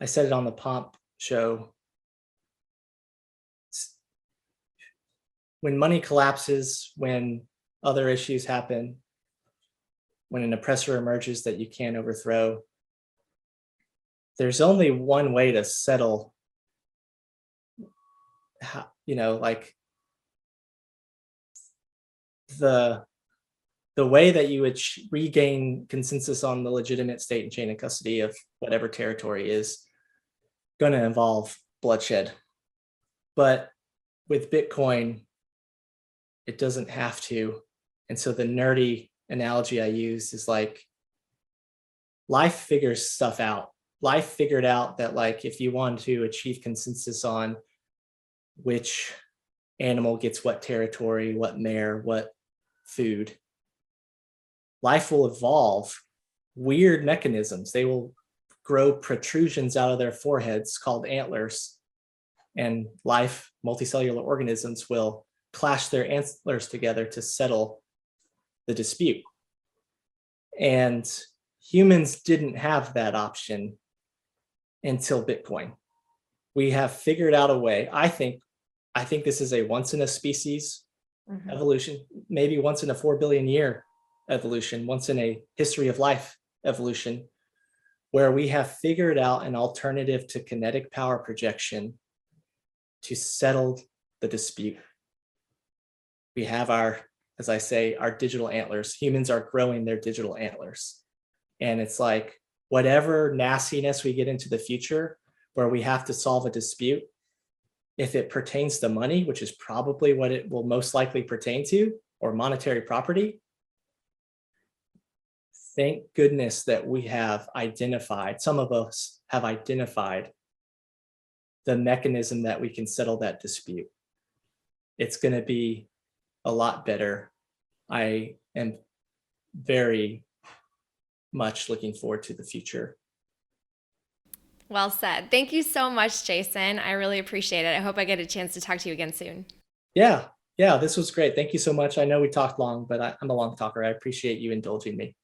I said it on the Pomp show. When money collapses, when other issues happen, when an oppressor emerges that you can't overthrow, there's only one way to settle, like the way that you would regain consensus on the legitimate state and chain of custody of whatever territory is going to involve bloodshed. But with Bitcoin, it doesn't have to. And so the nerdy analogy I use is like life figures stuff out. Life figured out that like if you want to achieve consensus on which animal gets what territory, what mare, what food, life will evolve weird mechanisms. They will grow protrusions out of their foreheads called antlers, and life, multicellular organisms, will clash their antlers together to settle the dispute. And humans didn't have that option until Bitcoin. We have figured out a way. I think this is a once in a species evolution, maybe once in a 4 billion year evolution, once in a history of life evolution, where we have figured out an alternative to kinetic power projection to settle the dispute. We have as I say, our digital antlers. Humans are growing their digital antlers. And it's like, whatever nastiness we get into the future where we have to solve a dispute, if it pertains to money, which is probably what it will most likely pertain to, or monetary property, thank goodness that we have identified, some of us have identified the mechanism that we can settle that dispute. It's going to be a lot better. I am very much looking forward to the future. Well said. Thank you so much, Jason. I really appreciate it. I hope I get a chance to talk to you again soon. Yeah, this was great. Thank you so much. I know we talked long, but I'm a long talker. I appreciate you indulging me.